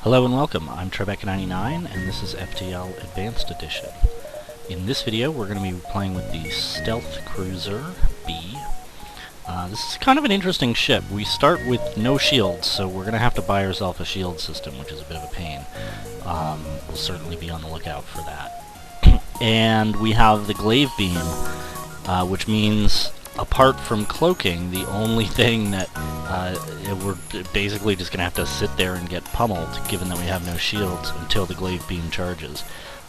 Hello and welcome, I'm Trebek99 and this is FTL Advanced Edition. In this video we're going to be playing with the Stealth Cruiser B. This is kind of an interesting ship. We start with no shields, so we're going to have to buy ourselves a shield system, which is a bit of a pain. We'll certainly be on the lookout for that. And we have the glaive beam, which means apart from cloaking, the only thing that we're basically just going to have to sit there and get pummeled, given that we have no shields, until the glaive beam charges.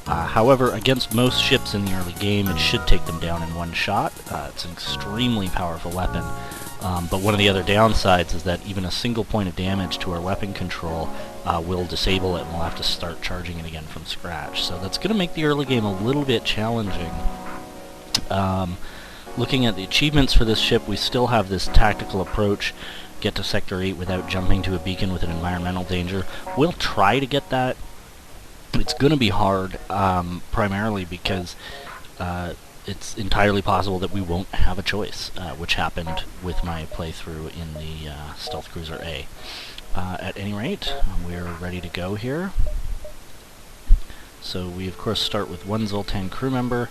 However, against most ships in the early game, it should take them down in one shot. It's an extremely powerful weapon, but one of the other downsides is that even a single point of damage to our weapon control will disable it, and we'll have to start charging it again from scratch. So that's going to make the early game a little bit challenging. Looking at the achievements for this ship, we still have this tactical approach, get to Sector 8 without jumping to a beacon with an environmental danger. We'll try to get that. It's going to be hard, primarily because it's entirely possible that we won't have a choice, which happened with my playthrough in the Stealth Cruiser A. At any rate, we're ready to go here. So we of course start with one Zoltan crew member.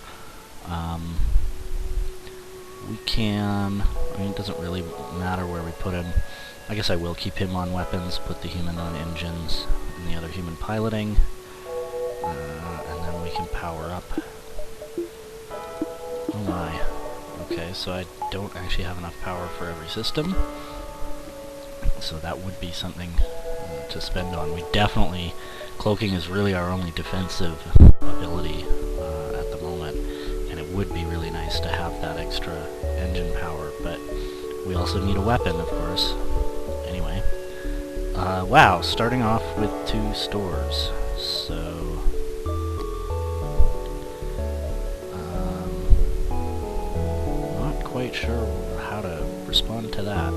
We can, it doesn't really matter where we put him. I guess I will keep him on weapons, put the human on engines, and the other human piloting. And then we can power up. Oh my. Okay, so I don't actually have enough power for every system. So that would be something to spend on. We definitely, cloaking is really our only defensive ability at the moment. And it would be really nice to have that extra engine power, but we also need a weapon, of course. Anyway. Wow, starting off with 2 stores. So not quite sure how to respond to that.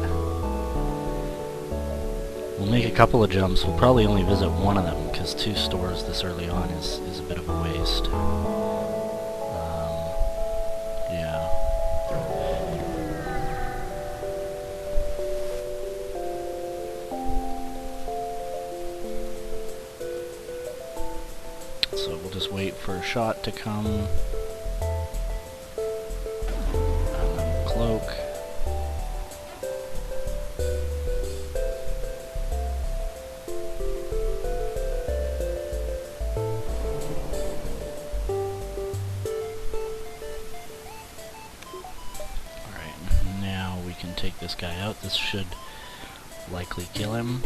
We'll make a couple of jumps. We'll probably only visit one of them, because 2 stores this early on is a bit of a waste. Yeah. So we'll just wait for a shot to come. And then cloak. Alright, now we can take this guy out. This should likely kill him.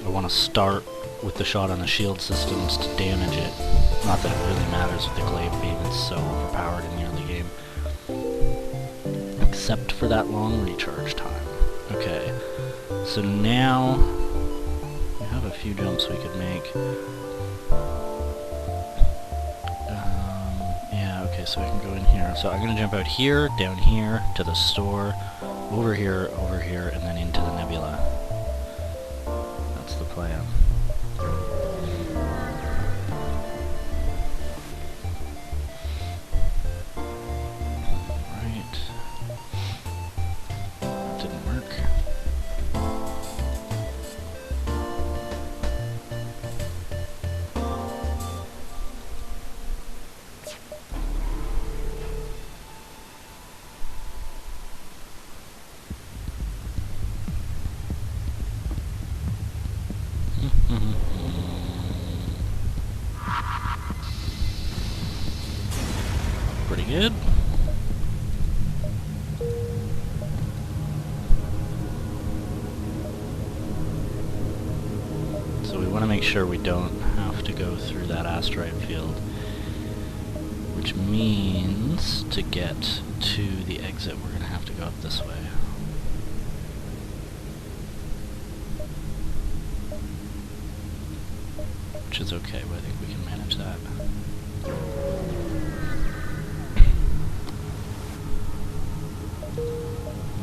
I want to start with the shot on the shield systems to damage it. Not that it really matters with the glaive beam, it's so overpowered in the early game. Except for that long recharge time. Okay, so now we have a few jumps we could make. Yeah, okay, so we can go in here. So I'm going to jump out here, down here, to the store, over here, and then into the nebula. The plan. Right. That didn't work. Pretty good. So we want to make sure we don't have to go through that asteroid field, which means to get to the exit we're going to have to go up this way. Which is okay, but I think we can manage that.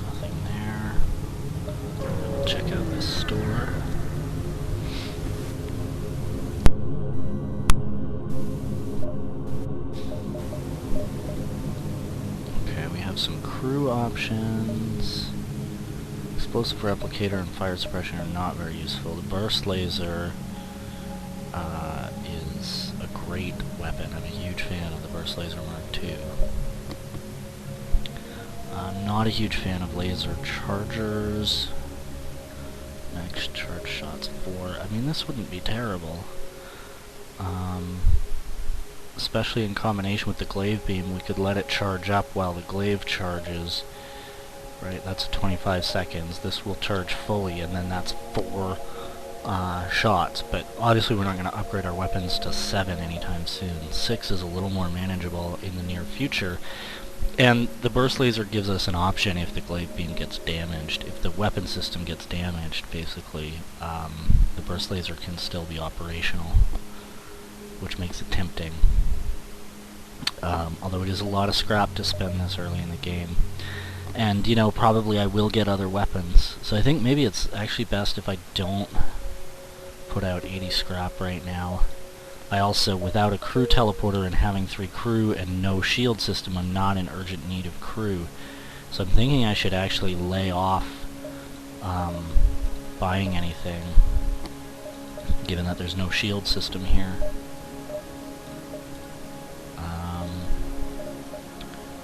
Nothing there. We'll check out this store. Okay, we have some crew options. explosive replicator and fire suppression are not very useful. The burst laser is a great weapon. I'm a huge fan of the burst laser Mark II. I'm not a huge fan of laser chargers. Max charge shots 4. I mean, this wouldn't be terrible. Especially in combination with the glaive beam, we could let it charge up while the glaive charges. Right, that's 25 seconds. This will charge fully, and then that's 4 shots. But obviously we're not going to upgrade our weapons to 7 anytime soon. 6 is a little more manageable in the near future. And the burst laser gives us an option if the glaive beam gets damaged. If the weapon system gets damaged, basically, the burst laser can still be operational, which makes it tempting. Although it is a lot of scrap to spend this early in the game. And, you know, probably I will get other weapons. So I think maybe it's actually best if I don't put out 80 scrap right now. I also, without a crew teleporter and having 3 crew and no shield system, I'm not in urgent need of crew. So I'm thinking I should actually lay off buying anything, given that there's no shield system here.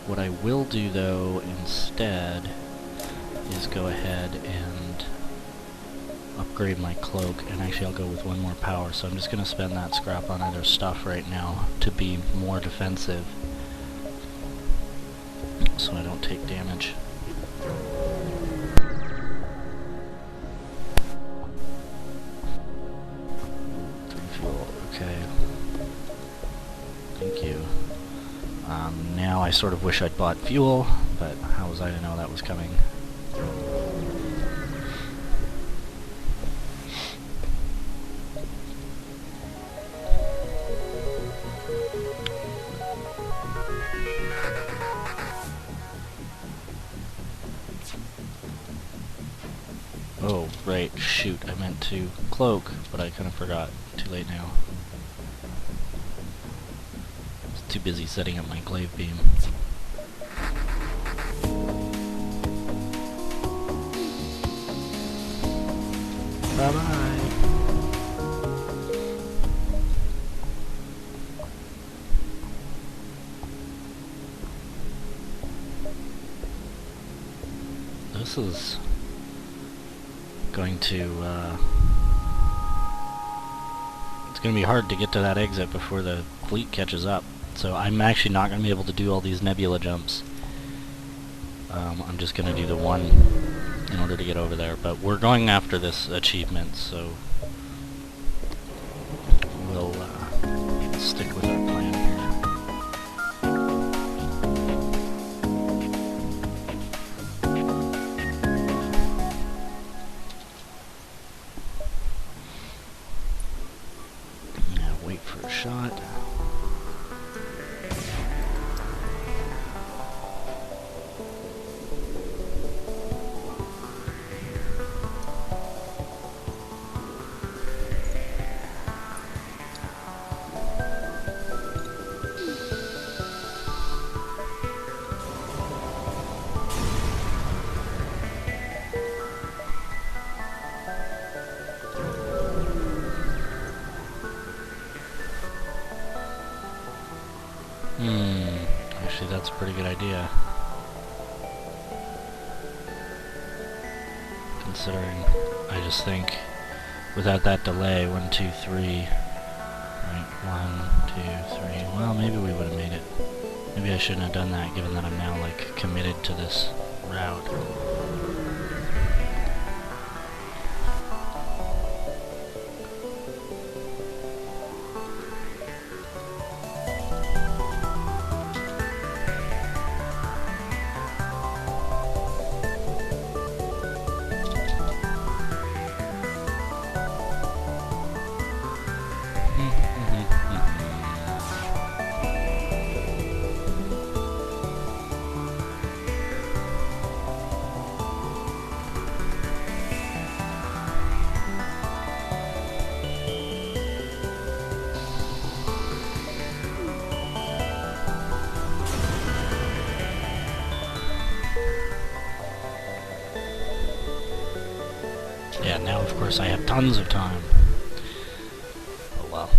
What I will do, though, instead, is go ahead and upgrade my cloak, and actually I'll go with 1 more power, so I'm just going to spend that scrap on other stuff right now to be more defensive, so I don't take damage. Fuel, okay. Thank you. Now I sort of wish I'd bought fuel, but how was I to know that was coming? Oh, right, shoot, I meant to cloak, but I kind of forgot. Too late now. Too busy setting up my glaive beam. Bye-bye. This is going to, it's going to be hard to get to that exit before the fleet catches up. So I'm actually not going to be able to do all these nebula jumps. I'm just going to do the one in order to get over there. But we're going after this achievement, so we'll stick with our plan here. Now wait for a shot. Actually, that's a pretty good idea. Considering, I just think, without that delay, 1, 2, 3, right, 1, 2, 3, well, maybe we would have made it. Maybe I shouldn't have done that, given that I'm now, like, committed to this route. Yeah, now of course I have tons of time. Oh well.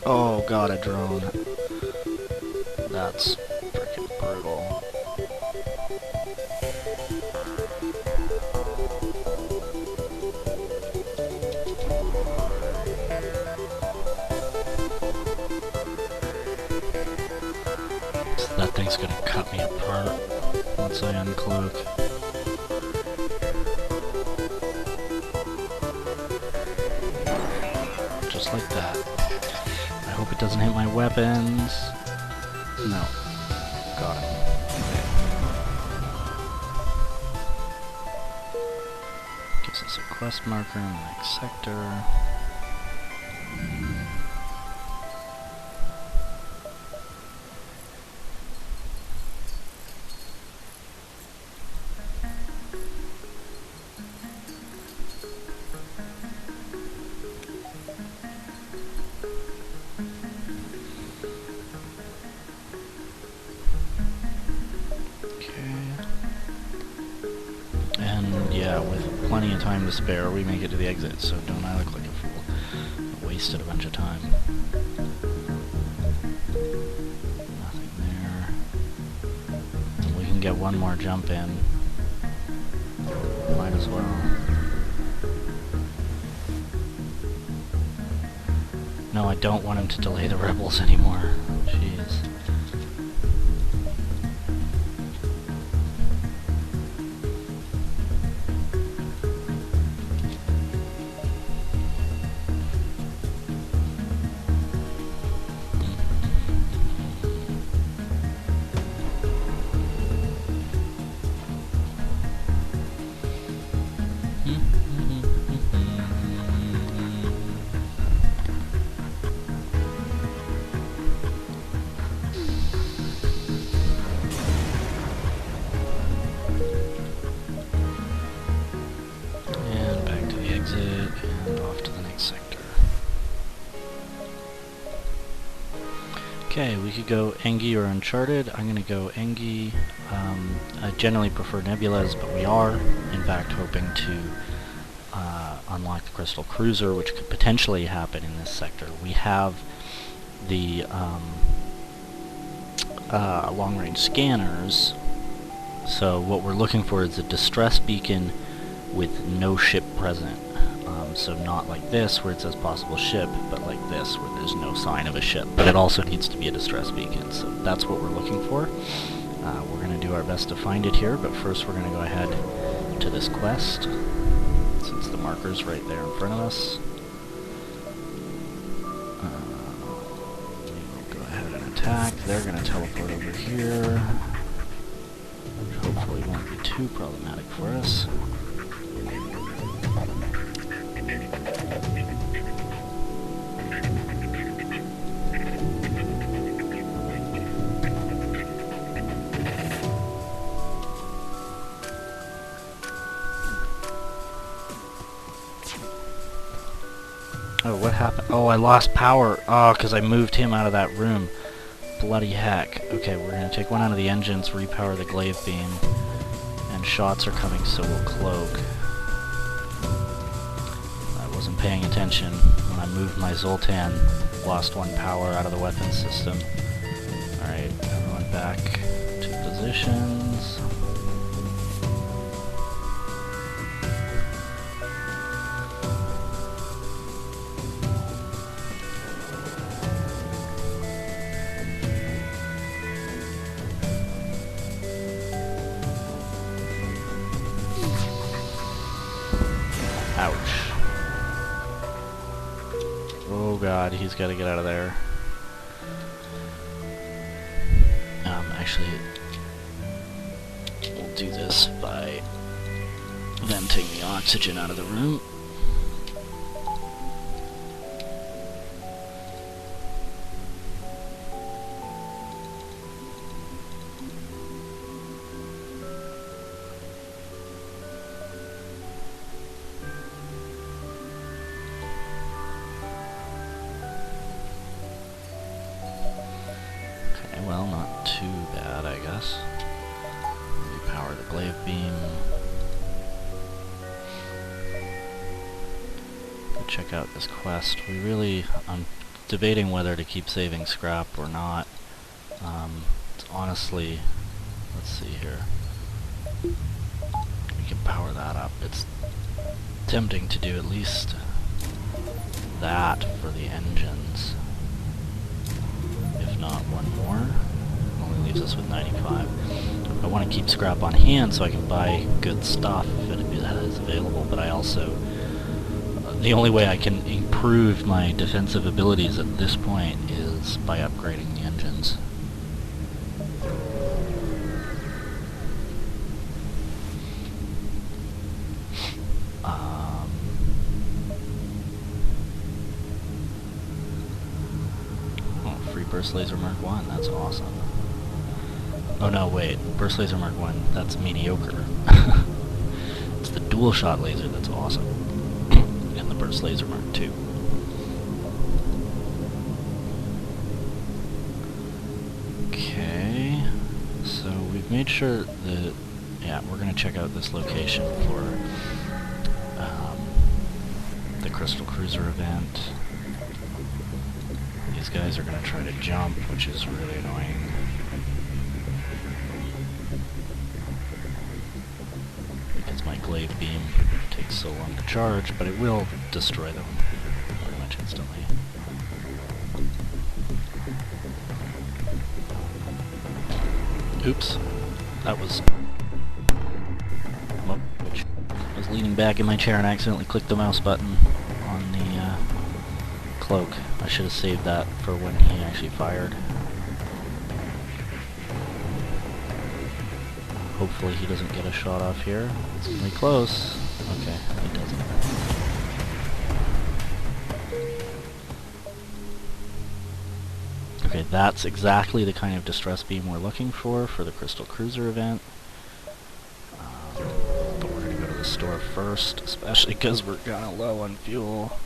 Oh god, a drone. That's freaking brutal. So that thing's gonna cut me apart once I uncloak. Just like that. I hope it doesn't hit my weapons. No. Got it. Okay. Gives us a quest marker in the next sector. Yeah, with plenty of time to spare, we make it to the exit, so don't I look like a fool. I wasted a bunch of time. Nothing there. And we can get one more jump in. Might as well. No, I don't want him to delay the rebels anymore. Jeez. Okay, we could go Engi or Uncharted. I'm going to go Engi. I generally prefer Nebulas, but we are, in fact, hoping to unlock the Crystal Cruiser, which could potentially happen in this sector. We have the long-range scanners, so what we're looking for is a distress beacon with no ship present. So not like this, where it says possible ship, but like this, where there's no sign of a ship. But it also needs to be a distress beacon, so that's what we're looking for. We're going to do our best to find it here, but first we're going to go ahead to this quest, since the marker's right there in front of us. We'll go ahead and attack. They're going to teleport over here, which hopefully won't be too problematic for us. Oh, what happened? Oh, I lost power. Oh, because I moved him out of that room. Bloody heck. Okay, we're going to take one out of the engines, repower the glaive beam. And shots are coming, so we'll cloak. I wasn't paying attention when I moved my Zoltan. Lost one power out of the weapon system. Alright, everyone back to positions. Ouch. Oh god, he's got to get out of there. Actually, we'll do this by venting the oxygen out of the room. Well, not too bad, I guess. power the glaive beam. Check out this quest. I'm debating whether to keep saving scrap or not. It's honestly, let's see here. We can power that up. It's tempting to do at least that for the engines. If not one more. Only leaves us with 95. I want to keep scrap on hand so I can buy good stuff if it is available, but I also... the only way I can improve my defensive abilities at this point is by upgrading the engines. Free Burst Laser Mark 1, that's awesome. Oh no, wait, Burst Laser Mark 1, that's mediocre. It's the dual shot laser that's awesome. And the Burst Laser Mark 2. Okay, so we've made sure that, yeah, we're going to check out this location for the Crystal Cruiser event. These guys are going to try to jump, which is really annoying. Because my glaive beam takes so long to charge, but it will destroy them pretty much instantly. Oops. That was... well, I was leaning back in my chair and accidentally clicked the mouse button on the cloak. I should have saved that for when he actually fired. Hopefully he doesn't get a shot off here. It's really close. Okay, he doesn't. Okay, that's exactly the kind of distress beam we're looking for the Crystal Cruiser event. But we're going to go to the store first, especially because we're kind of low on fuel.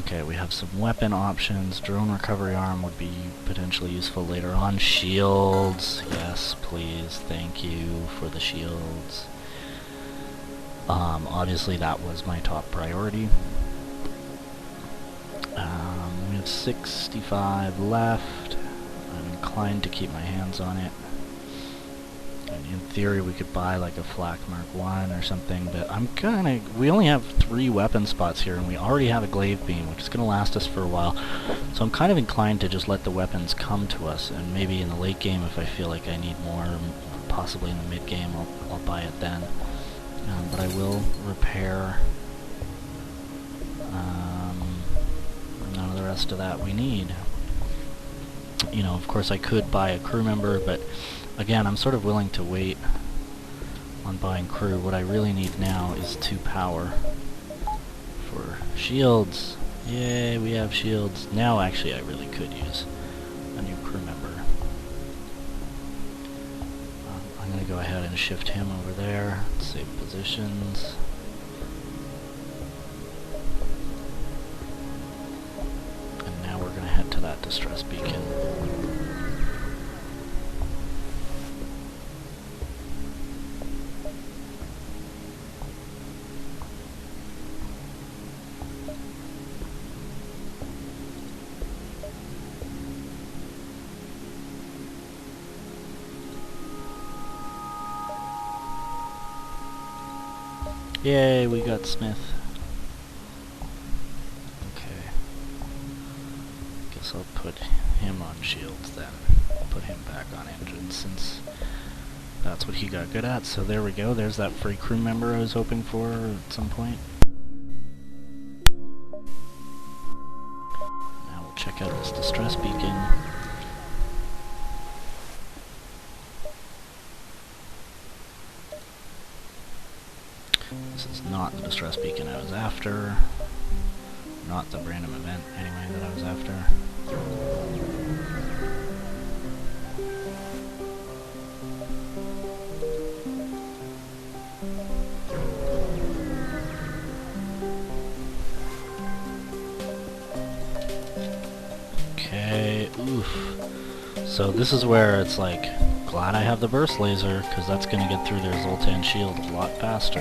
Okay, we have some weapon options. Drone recovery arm would be potentially useful later on. Shields, yes, please, thank you for the shields. Obviously that was my top priority. We have 65 left. I'm inclined to keep my hands on it. And in theory we could buy like a Flak Mark 1 or something, but we only have 3 weapon spots here and we already have a glaive beam, which is going to last us for a while. So I'm kind of inclined to just let the weapons come to us, and maybe in the late game if I feel like I need more, possibly in the mid game, I'll buy it then. But I will repair none of the rest of that we need. You know, of course I could buy a crew member, but again, I'm sort of willing to wait on buying crew. What I really need now is 2 power for shields. Yay, we have shields. Now actually I really could use a new crew member. I'm going to go ahead and shift him over there, save positions. And now we're going to head to that distress beacon. Yay, we got Smith. Okay. Guess I'll put him on shields then. Put him back on engines since that's what he got good at. So there we go. There's that free crew member I was hoping for at some point. Now we'll check out this distress beacon. This is not the distress beacon I was after. Not the random event, anyway, that I was after. Okay, oof. So this is where it's like glad I have the burst laser, because that's going to get through their Zoltan shield a lot faster.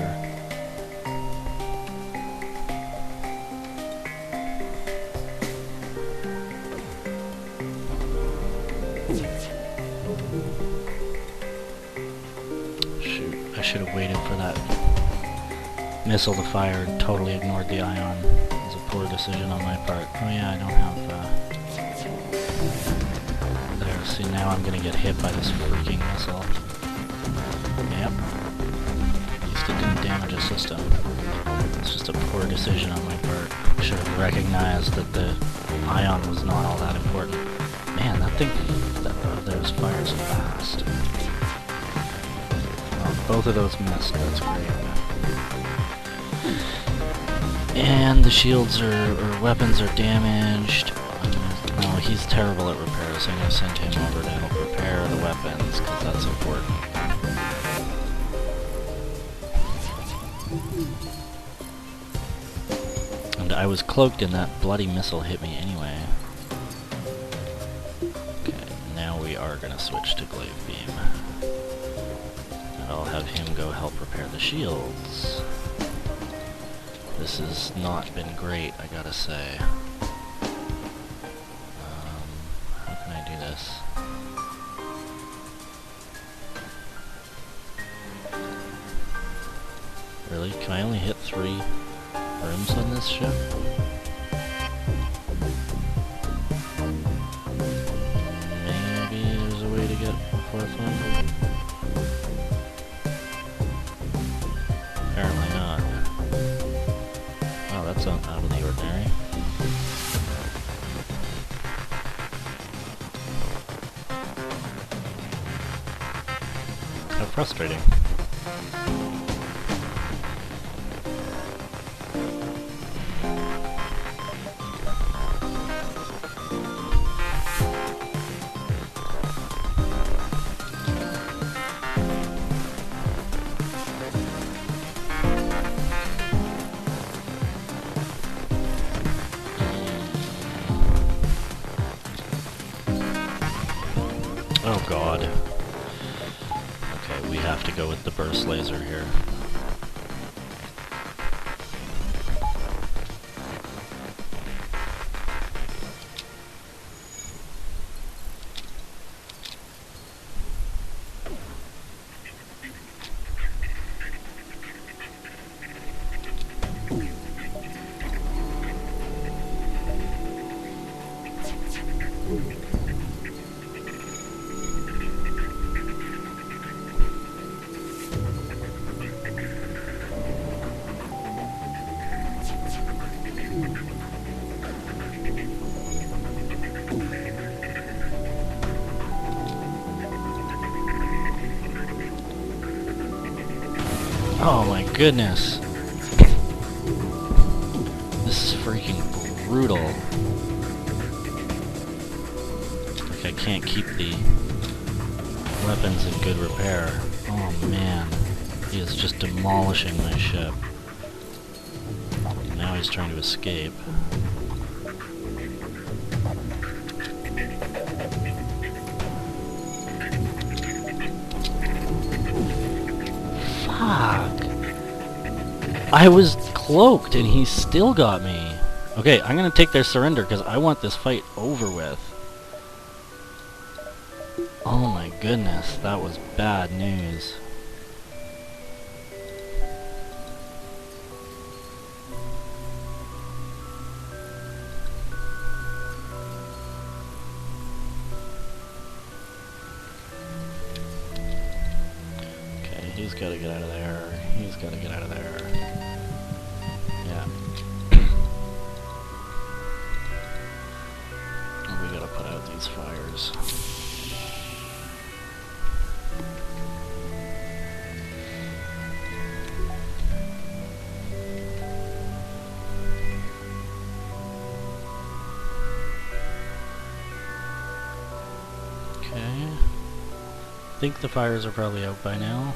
Shoot, I should have waited for that missile to fire and totally ignored the ion. It was a poor decision on my part. Oh yeah, I don't have... There, see, now I'm gonna get hit by this freaking missile. Yep. At least it didn't damage a system. It's just a poor decision on my part. I should have recognized that the ion was not all that important. Man, that thing of theirs fires fast. Oh, both of those missed, that's great. And the shields or weapons are damaged. No, he's terrible at repair, so I'm going to send him over to help repair the weapons, because that's important. And I was cloaked and that bloody missile hit me anyway. Okay, now we are going to switch to glaive beam. And I'll have him go help repair the shields. This has not been great, I gotta say. How can I do this? Really? Can I only hit 3 rooms on this ship? Maybe there's a way to get a 4th one? Apparently not. Oh, that's out of the ordinary. How frustrating. Oh god. Okay, we have to go with the burst laser here. Oh my goodness. This is freaking brutal. Like I can't keep the weapons in good repair. Oh man. He is just demolishing my ship. Now he's trying to escape. Fuck. I was cloaked and he still got me. Okay, I'm gonna take their surrender because I want this fight over with. Oh my goodness, that was bad news. Okay, he's gotta get out of there. He's gotta get out of there. Yeah. We gotta put out these fires. Okay. I think the fires are probably out by now.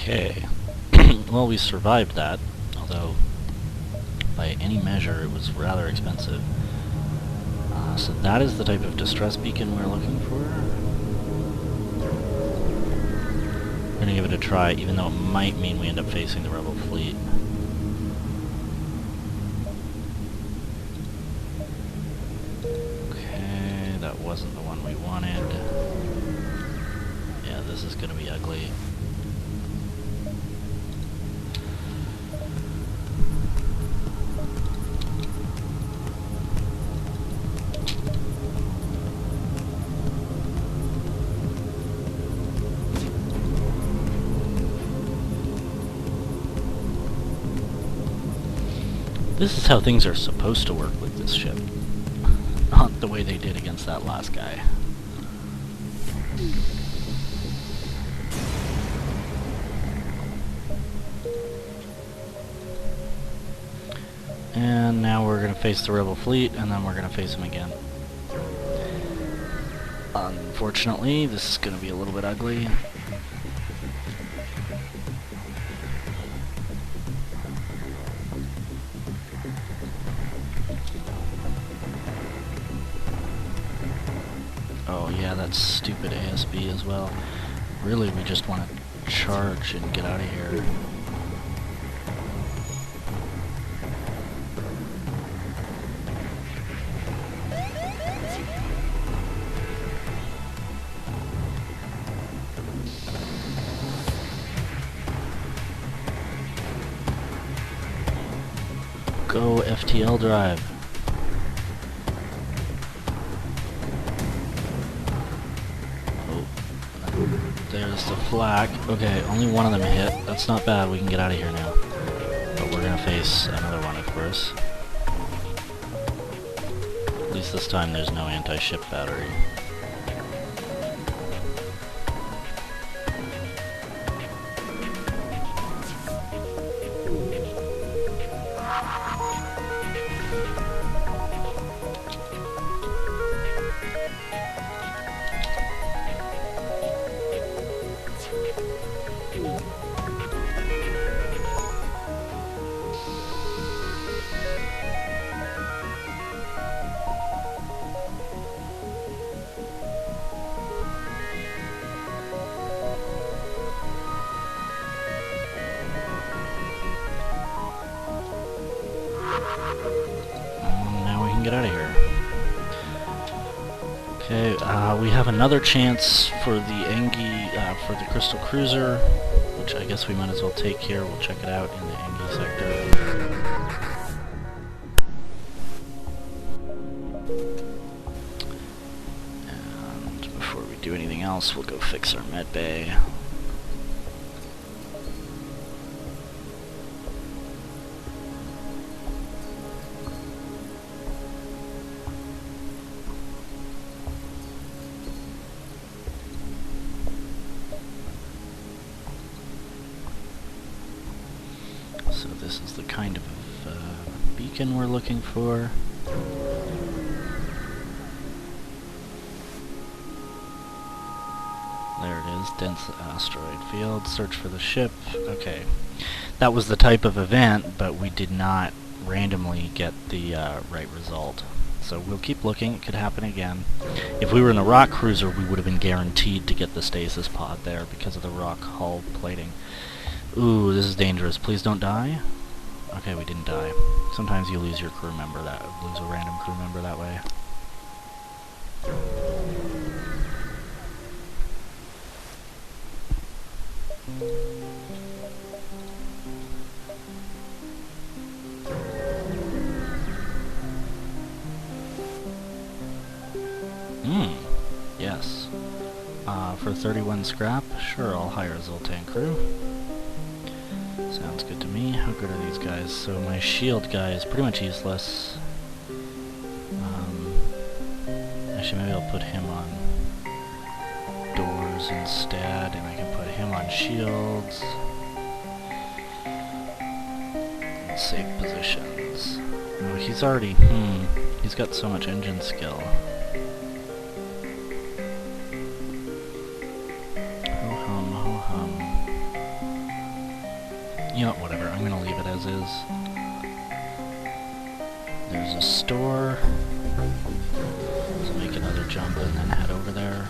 Okay. Well, we survived that, although by any measure it was rather expensive. So that is the type of distress beacon we're looking for. We're gonna give it a try, even though it might mean we end up facing the rebel fleet. Okay, that wasn't the one we wanted. Yeah, this is gonna be ugly. This is how things are supposed to work with this ship. Not the way they did against that last guy. And now we're going to face the rebel fleet, and then we're going to face him again. Unfortunately, this is going to be a little bit ugly. Oh yeah, that's stupid ASB as well. Really, we just want to charge and get out of here. Go FTL drive. There's the flak. Okay, only one of them hit. That's not bad. We can get out of here now. But we're gonna face another one, of course. At least this time there's no anti-ship battery. Now we can get out of here. Okay, we have another chance for the for the crystal cruiser, which I guess we might as well take here. We'll check it out in the Engi sector. And before we do anything else, we'll go fix our med bay. So this is the kind of beacon we're looking for. There it is, dense asteroid field, search for the ship. Okay, that was the type of event, but we did not randomly get the right result. So we'll keep looking, it could happen again. If we were in a rock cruiser, we would have been guaranteed to get the stasis pod there because of the rock hull plating. Ooh, this is dangerous. Please don't die. Okay, we didn't die. Sometimes you lose your crew member lose a random crew member that way. Yes. For 31 scrap, sure, I'll hire a Zoltan crew. Sounds good to me. How good are these guys? So my shield guy is pretty much useless. Actually, maybe I'll put him on doors instead, and I can put him on shields. And save positions. Oh, he's already... he's got so much engine skill. You know what, whatever, I'm gonna leave it as is. There's a store. So make another jump and then head over there.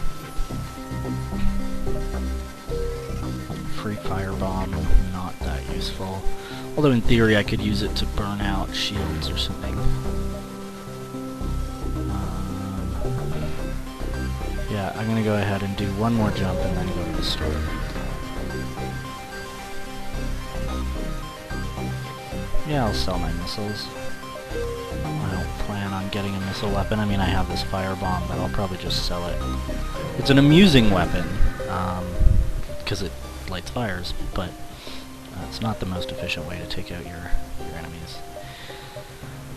Free firebomb, not that useful. Although in theory I could use it to burn out shields or something. Yeah, I'm gonna go ahead and do one more jump and then go to the store. Yeah, I'll sell my missiles. I don't plan on getting a missile weapon. I mean, I have this firebomb, but I'll probably just sell it. It's an amusing weapon, because it lights fires, but it's not the most efficient way to take out your enemies.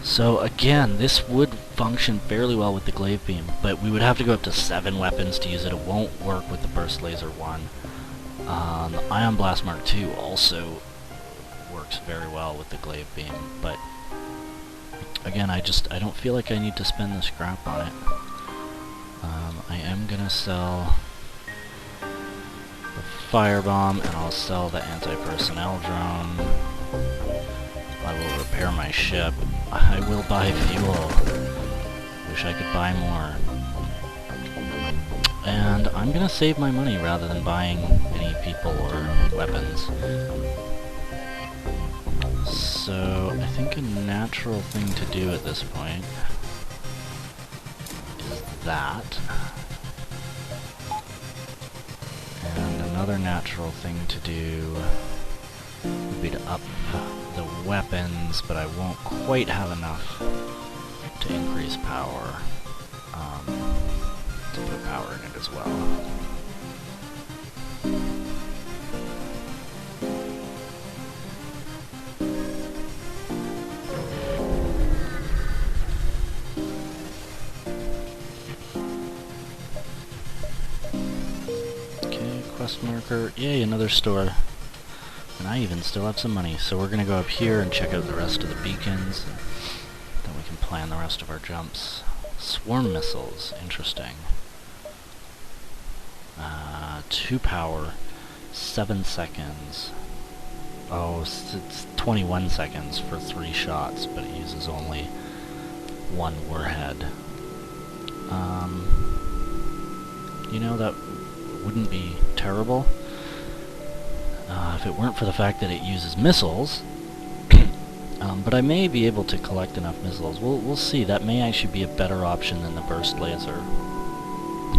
So again, this would function fairly well with the glaive beam, but we would have to go up to 7 weapons to use it. It won't work with the burst laser 1. The ion blast mark 2 also works very well with the glaive beam, but again, I don't feel like I need to spend the scrap on it. I am gonna sell the firebomb, and I'll sell the anti-personnel drone. I will repair my ship. I will buy fuel. Wish I could buy more. And I'm gonna save my money rather than buying any people or weapons. So I think a natural thing to do at this point is that. And another natural thing to do would be to up the weapons, but I won't quite have enough to increase power, to put power in it as well. Okay, quest marker, yay, another store. And I even still have some money, so we're gonna go up here and check out the rest of the beacons, and then we can plan the rest of our jumps. Swarm missiles, interesting. 2 power, 7 seconds. Oh, it's 21 seconds for 3 shots, but it uses only 1 warhead. You know, that wouldn't be terrible. If it weren't for the fact that it uses missiles, but I may be able to collect enough missiles. We'll see. That may actually be a better option than the burst laser,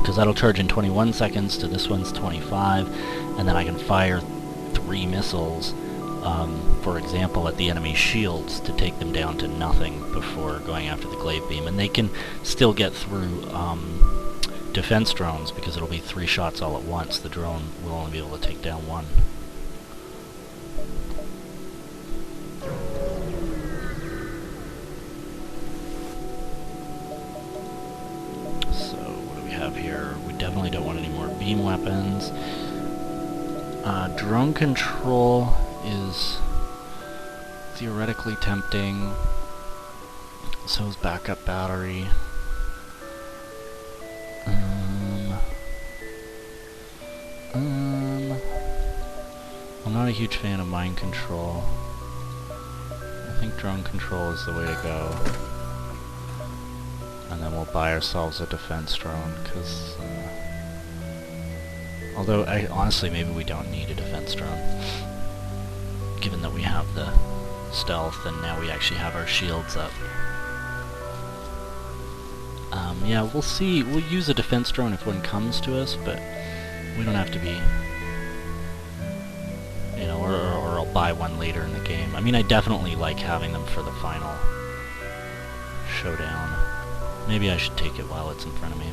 because that'll charge in 21 seconds to this one's 25, and then I can fire 3 missiles, for example, at the enemy shields to take them down to nothing before going after the glaive beam, and they can still get through defense drones because it'll be 3 shots all at once. The drone will only be able to take down 1. Here. We definitely don't want any more beam weapons. Drone control is theoretically tempting. So is backup battery. I'm not a huge fan of mind control. I think drone control is the way to go. And then we'll buy ourselves a defense drone, because although honestly maybe we don't need a defense drone, given that we have the stealth and now we actually have our shields up. Yeah, we'll see. We'll use a defense drone if one comes to us, but we don't have to be, you know, or I'll buy one later in the game. I mean, I definitely like having them for the final showdown. Maybe I should take it while it's in front of me.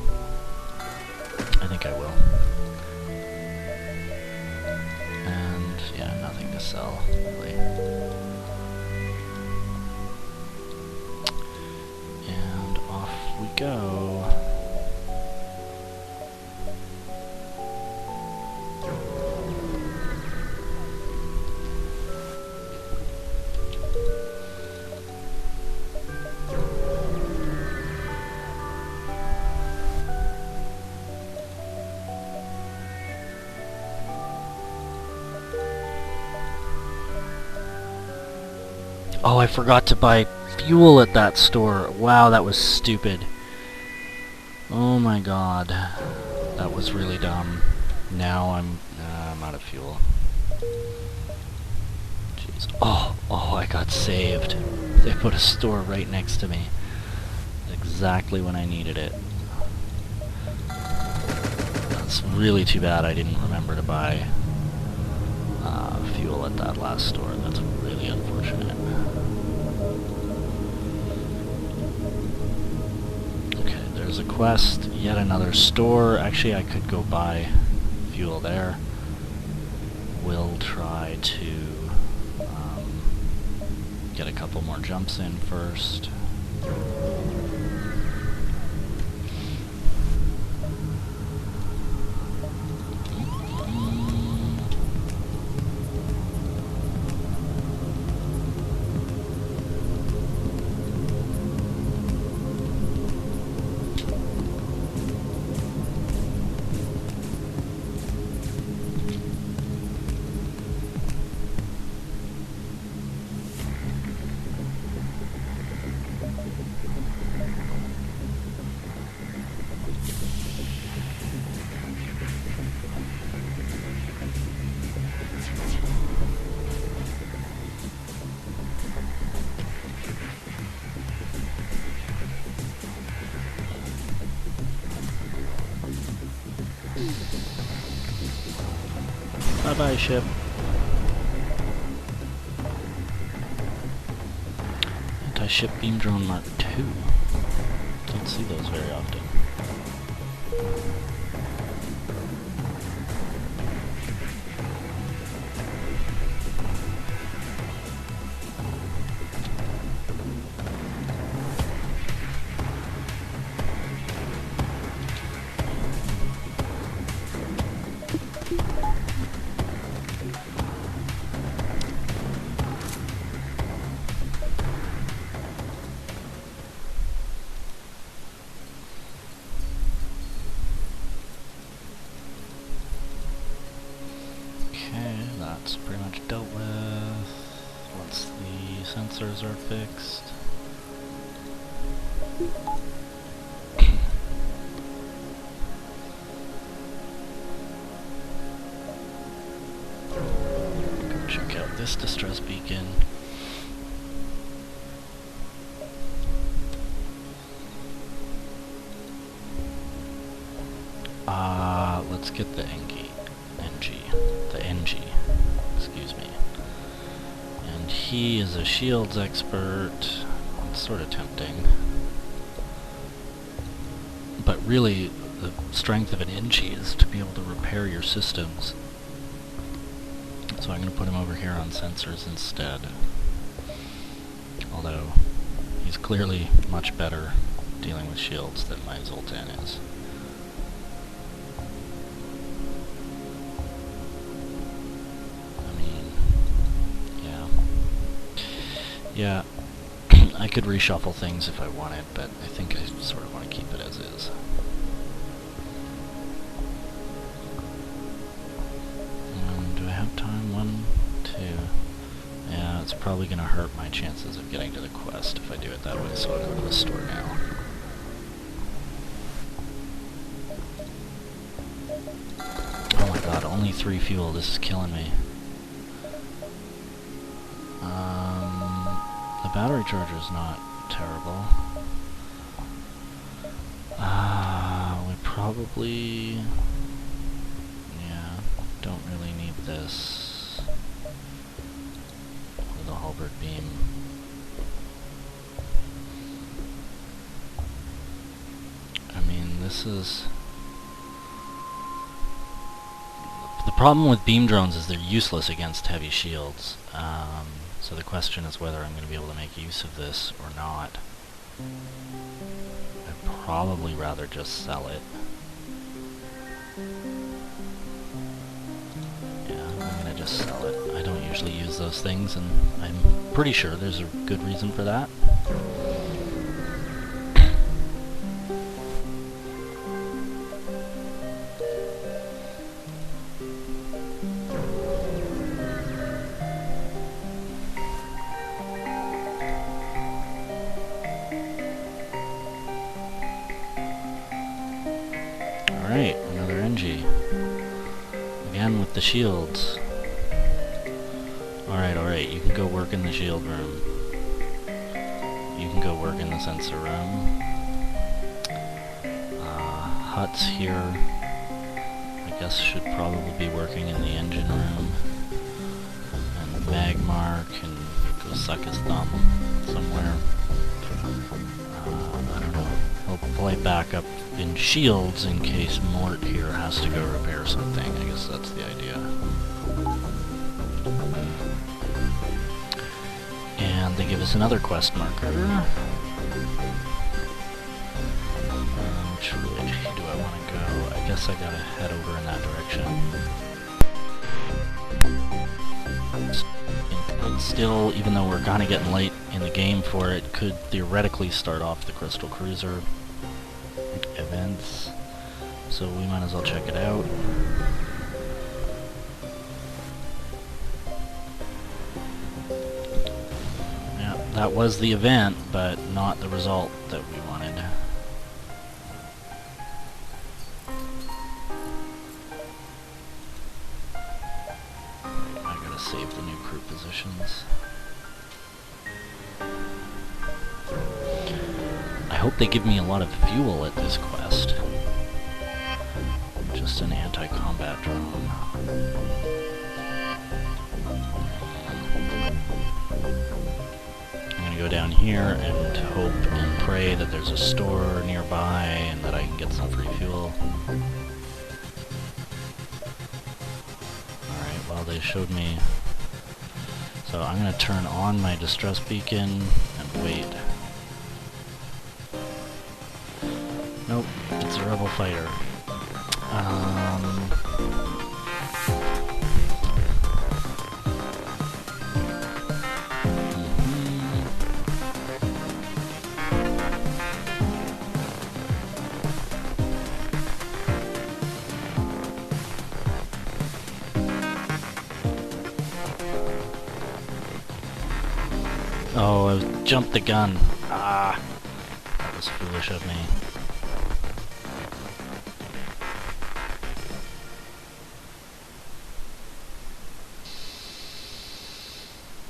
I think I will. And, yeah, nothing to sell, really. And off we go. Oh, I forgot to buy fuel at that store. Wow, that was stupid. Oh my god. That was really dumb. Now I'm out of fuel. Jeez. Oh, I got saved. They put a store right next to me. Exactly when I needed it. That's really too bad I didn't remember to buy fuel at that last store. That's really unfortunate. Okay, there's a quest. Yet another store. Actually, I could go buy fuel there. We'll try to get a couple more jumps in first. Bye-bye, ship. Anti-ship beam drone Mark II. Don't see those very often. That's pretty much dealt with. Once the sensors are fixed. Go check out this distress beacon. Let's get the NG, excuse me. And he is a shields expert. It's sort of tempting. But really, the strength of an NG is to be able to repair your systems. So I'm going to put him over here on sensors instead. Although, he's clearly much better dealing with shields than my Zoltan is. Yeah, I could reshuffle things if I wanted, but I think I sort of want to keep it as is. Do I have time? 1, 2... Yeah, it's probably going to hurt my chances of getting to the quest if I do it that way, so I'll go to the store now. Oh my god, only 3 fuel, this is killing me. The battery charger's not terrible. We probably... yeah, don't really need this. Or the halberd beam. I mean, this is... the problem with beam drones is they're useless against heavy shields. So the question is whether I'm going to be able to make use of this or not. I'd probably rather just sell it. Yeah, I'm going to just sell it. I don't usually use those things, and I'm pretty sure there's a good reason for that. Alright, another NG. Again with the shields. Alright, you can go work in the shield room. You can go work in the sensor room. Huts here, I guess, should probably be working in the engine room. And Magmar can go suck his thumb somewhere. I don't know. He'll play backup in shields in case Mort here has to go repair something. I guess that's the idea. And they give us another quest marker. Which way do I want to go? I guess I gotta head over in that direction. But still, even though we're kinda getting late in the game for it, could theoretically start off the Crystal Cruiser events. So we might as well check it out. Yeah, that was the event, but not the result that we wanted. Save the new crew positions. I hope they give me a lot of fuel at this quest. Just an anti-combat drone. I'm gonna go down here and hope and pray that there's a store nearby and that I can get some free fuel. Well, they showed me. So I'm going to turn on my distress beacon and wait. Nope, it's a rebel fighter. Oh, I jumped the gun. Ah, that was foolish of me.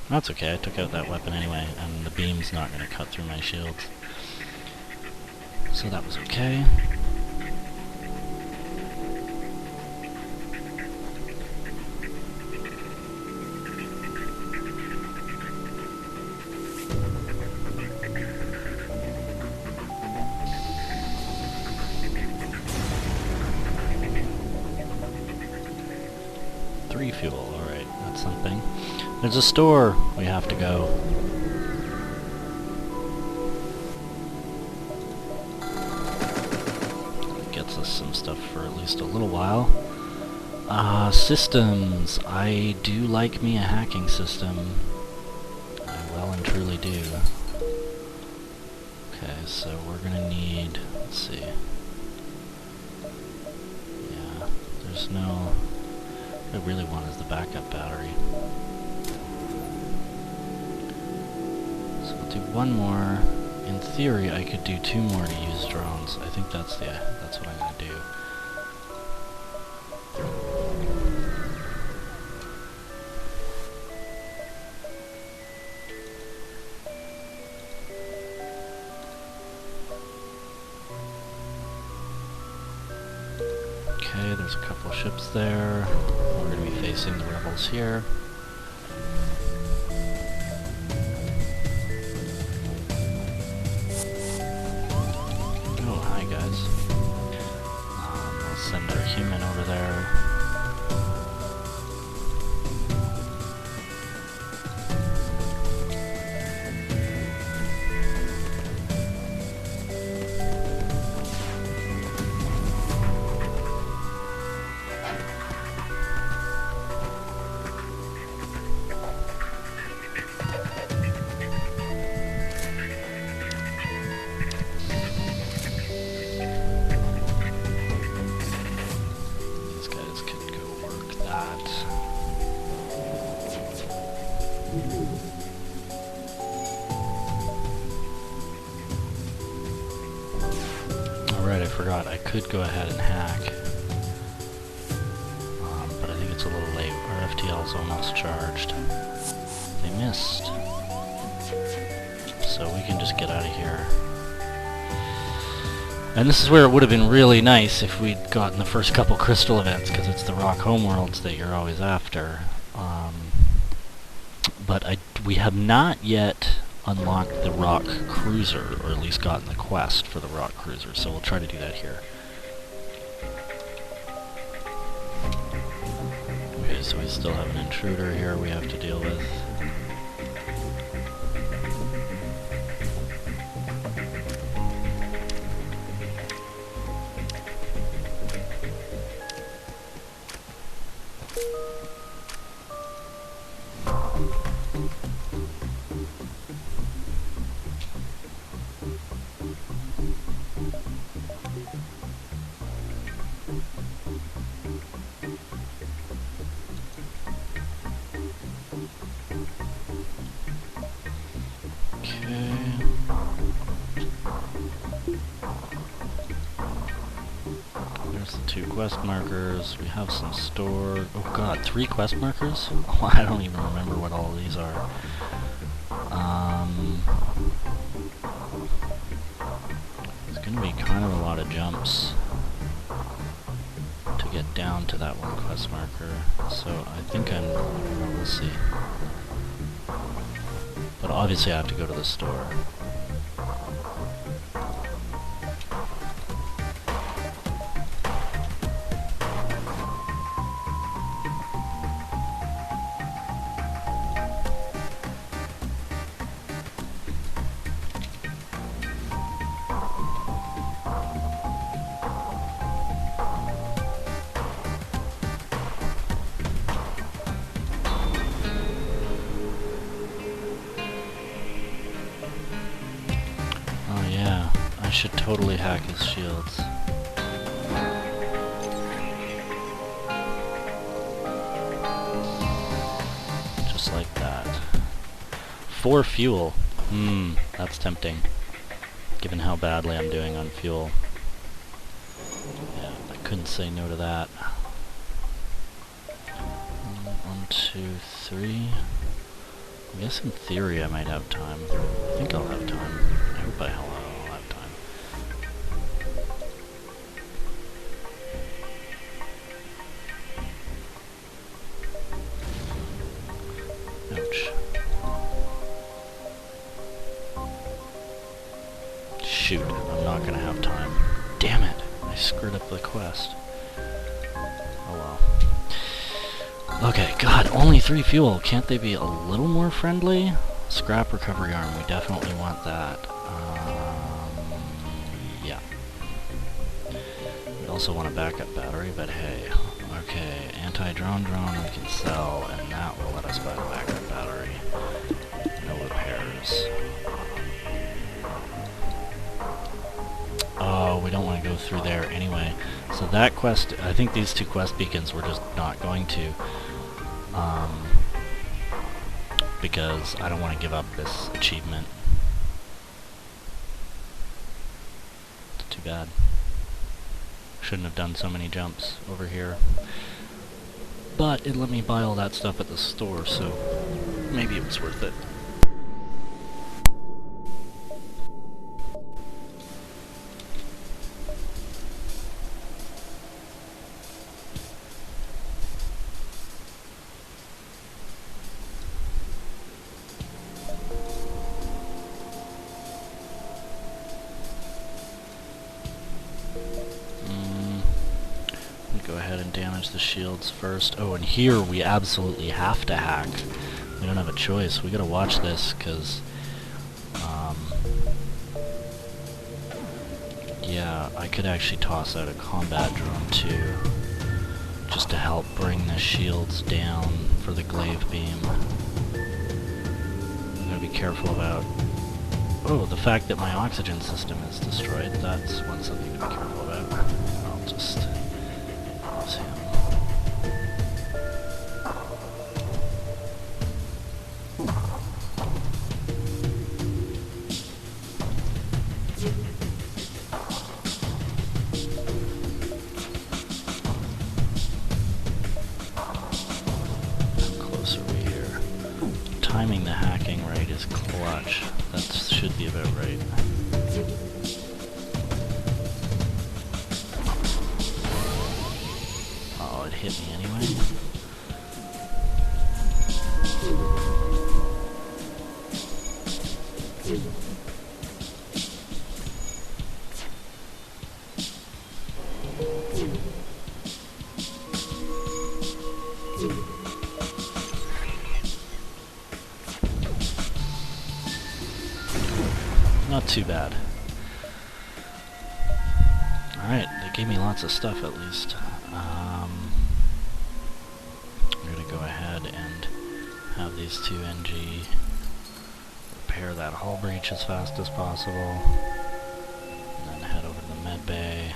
That's okay, I took out that weapon anyway, and the beam's not going to cut through my shields. So that was okay. Fuel, alright, that's something. There's a store we have to go. Gets us some stuff for at least a little while. Systems. I do like me a hacking system. I well and truly do. Okay, so we're gonna need, let's see. Yeah, there's no... What I really want is the backup battery. So we'll do one more. In theory, I could do 2 more to use drones. I think that's what I'm gonna do. Okay, there's a couple ships there. We're going to be facing the rebels here. Oh, hi guys. We'll send our human over there. forgot, I could go ahead and hack. But I think it's a little late. Our FTL is almost charged. They missed. So we can just get out of here. And this is where it would have been really nice if we'd gotten the first couple crystal events, because it's the rock homeworlds that you're always after. But we have not yet unlocked the rock cruiser, or at least gotten the quest for the rock cruiser, so we'll try to do that here. Okay, so we still have an intruder here we have to deal with. There's the 2 quest markers. We have some stored. Oh god, 3 quest markers? Oh, I don't even remember what all of these are. It's gonna be kind of a lot of jumps to get down to that 1 quest marker. So I think we'll see. But obviously I have to go to the store. I should totally hack his shields. Just like that. 4 fuel. That's tempting. Given how badly I'm doing on fuel. Yeah, I couldn't say no to that. 1, 2, 3. I guess in theory I might have time. I think I'll have time. I hope I'll have time. Ouch. Shoot, I'm not gonna have time. Damn it! I screwed up the quest. Oh well. Okay, god, only 3 fuel. Can't they be a little more friendly? Scrap recovery arm, we definitely want that. Yeah. We also want a backup battery, but hey. Okay, anti-drone we can sell, and that will let us buy the backup battery. No repairs. Oh, we don't want to go through there anyway. So that quest, I think these 2 quest beacons we're just not going to. Because I don't want to give up this achievement. It's too bad. Shouldn't have done so many jumps over here. But it let me buy all that stuff at the store, so maybe it was worth it. Go ahead and damage the shields first. Oh, and here we absolutely have to hack. We don't have a choice. We gotta watch this, because yeah, I could actually toss out a combat drone too, just to help bring the shields down for the glaive beam. I'm gonna be careful about... Oh, the fact that my oxygen system is destroyed. That's one something to be careful about. I'll just... use him. be about right. Oh, it hit me anyway. Not too bad. Alright, they gave me lots of stuff at least. I'm gonna go ahead and have these two NG repair that hull breach as fast as possible, and then head over to the med bay.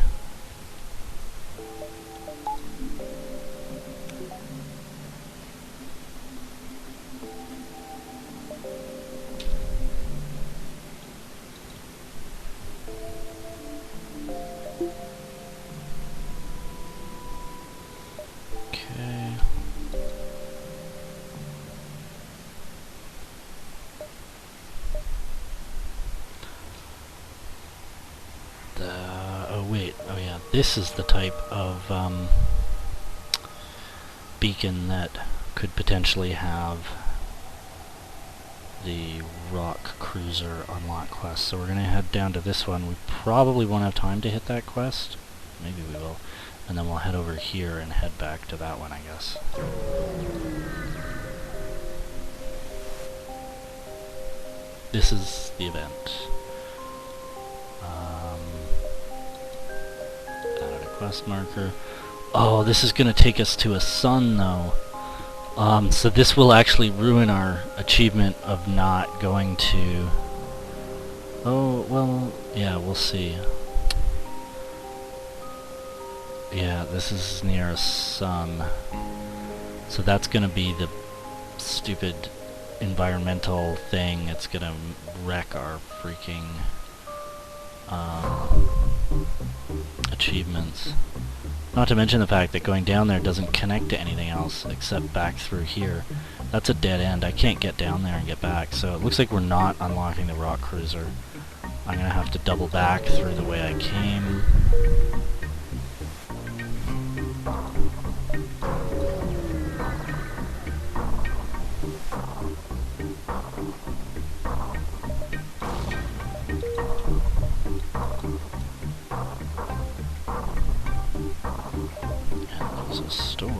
Oh yeah, this is the type of beacon that could potentially have the rock cruiser unlock quest. So we're going to head down to this one. We probably won't have time to hit that quest. Maybe we will. And then we'll head over here and head back to that one, I guess. This is the event. Added a quest marker. Oh, this is going to take us to a sun, though. So this will actually ruin our achievement of not going to... Oh, well, yeah, we'll see. Yeah, this is near a sun. So that's going to be the stupid environmental thing. It's going to wreck our freaking achievements. Not to mention the fact that going down there doesn't connect to anything else except back through here. That's a dead end. I can't get down there and get back, so it looks like we're not unlocking the rock cruiser. I'm gonna have to double back through the way I came. A store.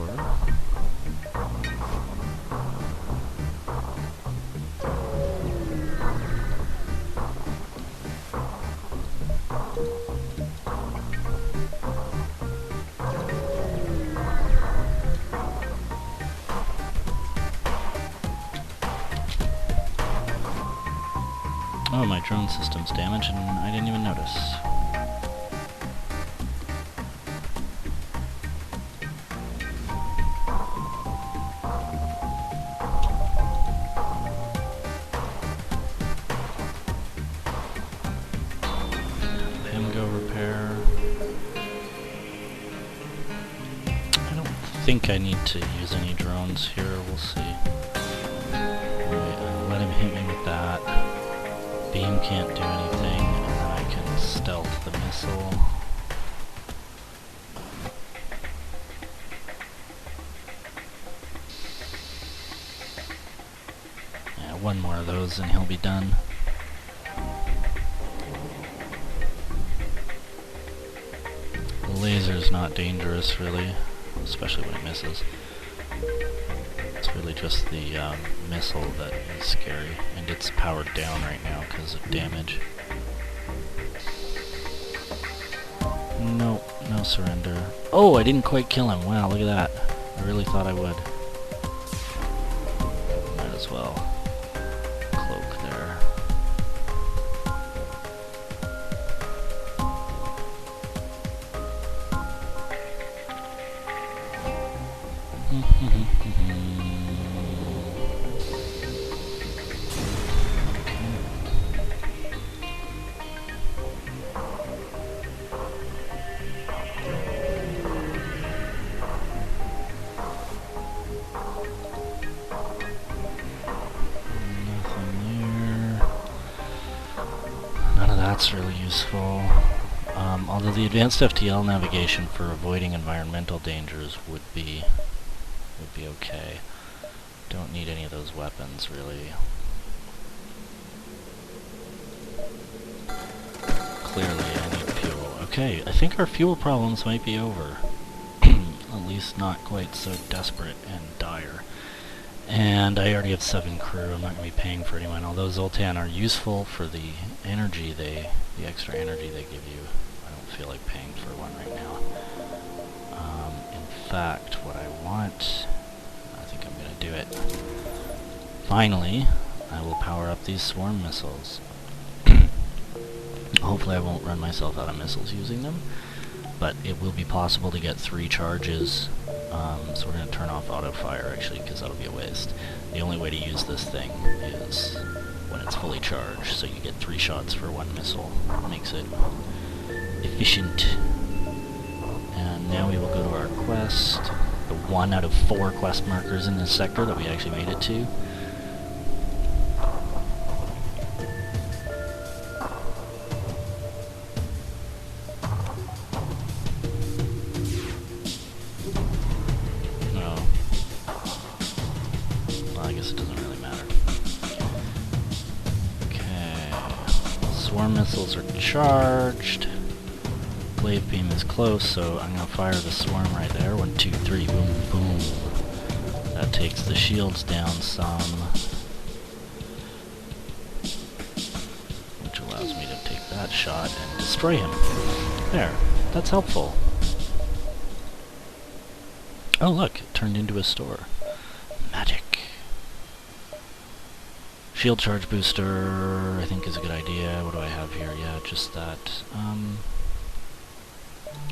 Oh, my drone system's damaged and I didn't even notice. I think I need to use any drones here, we'll see. Right, let him hit me with that. Beam can't do anything, and then I can stealth the missile. Yeah, one more of those and he'll be done. The laser's not dangerous, really. Especially when it misses. It's really just the missile that is scary, and it's powered down right now because of damage. No, no surrender. Oh, I didn't quite kill him. Wow, look at that. I really thought I would. Might as well cloak there. that's really useful. Although the advanced FTL navigation for avoiding environmental dangers would be okay. Don't need any of those weapons, really. Clearly, I need fuel. Okay, I think our fuel problems might be over. At least not quite so desperate and dire. And I already have 7 crew. I'm not going to be paying for anyone. Although Zoltan are useful for the energy the extra energy they give you, I don't feel like paying for one right now. In fact, what I want, I think I'm going to do it. Finally, I will power up these swarm missiles. Hopefully I won't run myself out of missiles using them, but it will be possible to get 3 charges. So we're going to turn off auto fire, actually, because that'll be a waste. The only way to use this thing is when it's fully charged, so you get 3 shots for 1 missile. Makes it efficient. And now we will go to our quest, the 1 out of 4 quest markers in this sector that we actually made it to. Swarm missiles are charged. Glaive beam is close, so I'm going to fire the swarm right there. 1, 2, 3, boom, boom. That takes the shields down some, which allows me to take that shot and destroy him. There, that's helpful. Oh look, it turned into a store. Magic. Shield charge booster, I think, is a good idea. What do I have here? Yeah, just that.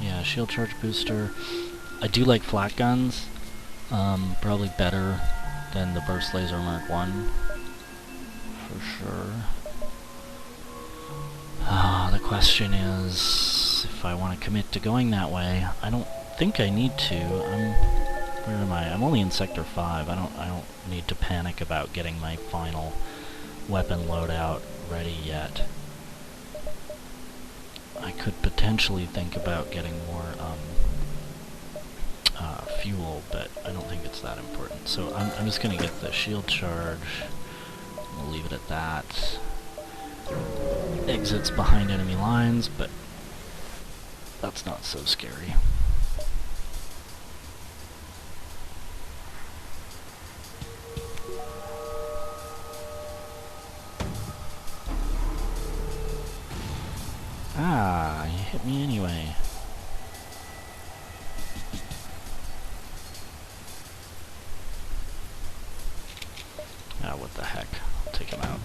Yeah, shield charge booster. I do like flat guns. Probably better than the burst laser Mark 1. For sure. The question is if I want to commit to going that way. I don't think I need to. Where am I? I'm only in Sector 5. I don't need to panic about getting my final weapon loadout ready yet. I could potentially think about getting more fuel, but I don't think it's that important. So I'm just going to get the shield charge. We'll leave it at that. Exits behind enemy lines, but that's not so scary. Ah, you hit me anyway. Ah, what the heck. I'll take him out.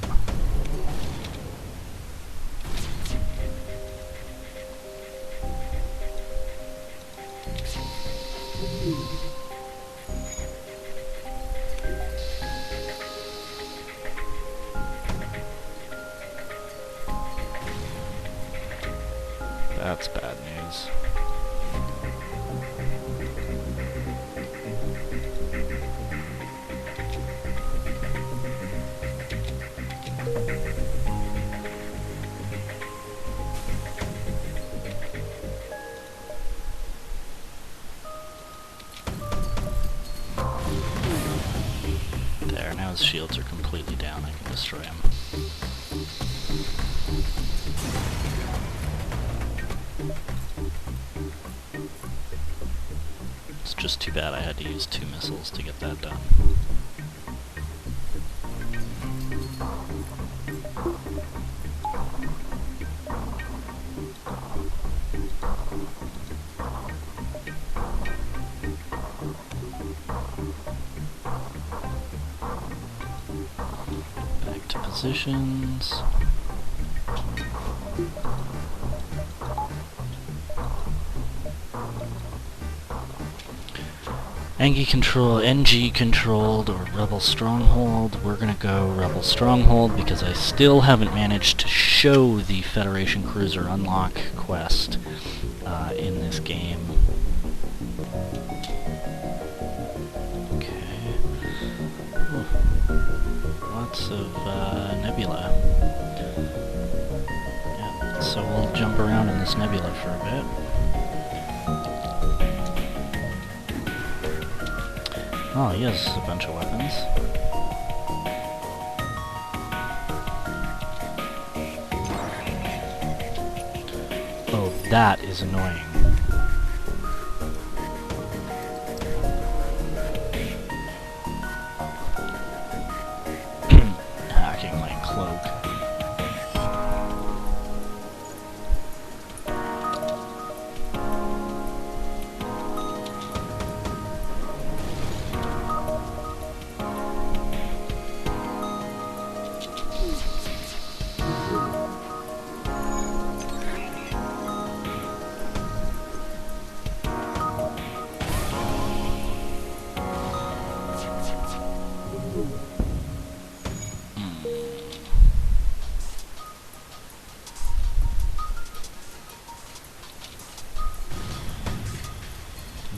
That's bad news. There, now his shields are completely down. I can destroy him. It's just too bad I had to use 2 missiles to get that done. Back to positions. NG controlled or Rebel Stronghold. We're gonna go Rebel Stronghold because I still haven't managed to show the Federation Cruiser Unlock quest in this game. Okay. Ooh. Lots of nebula. Yeah, so we'll jump around in this nebula for a bit. Oh, he has a bunch of weapons. Oh, that is annoying. Hacking my cloak.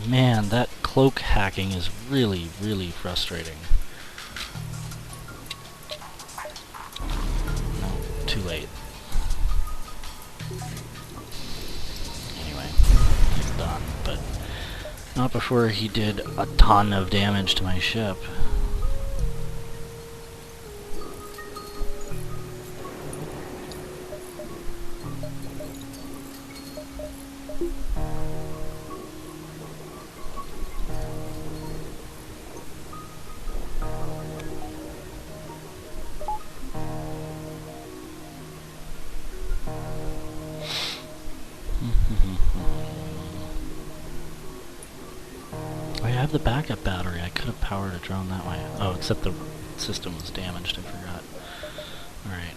Man, that cloak hacking is really, really frustrating. No, too late. Anyway, he's done, but not before he did a ton of damage to my ship. I have the backup battery. I could have powered a drone that way. Oh, except the system was damaged. I forgot. Alright.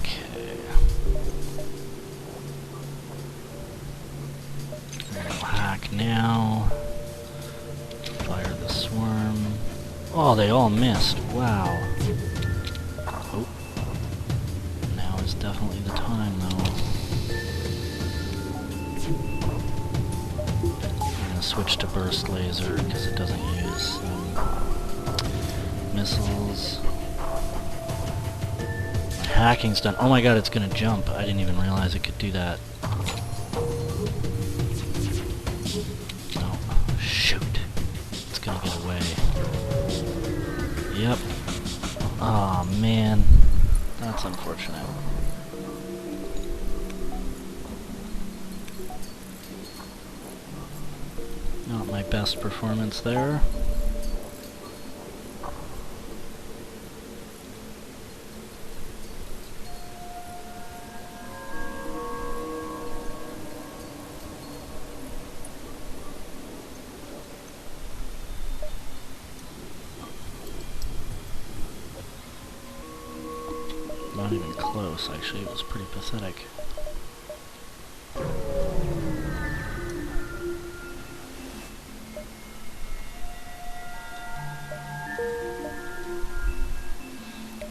Okay. We'll hack now. Fire the swarm. Oh, they all missed. Wow. Oh. Now is definitely the time, though. I'm gonna switch to burst laser because it doesn't use missiles. My hacking's done. Oh my god, it's gonna jump. I didn't even realize it could do that. No. Shoot. It's gonna get away. Yep. Aw, man. That's unfortunate. Not my best performance there. Not even close, actually. It was pretty pathetic.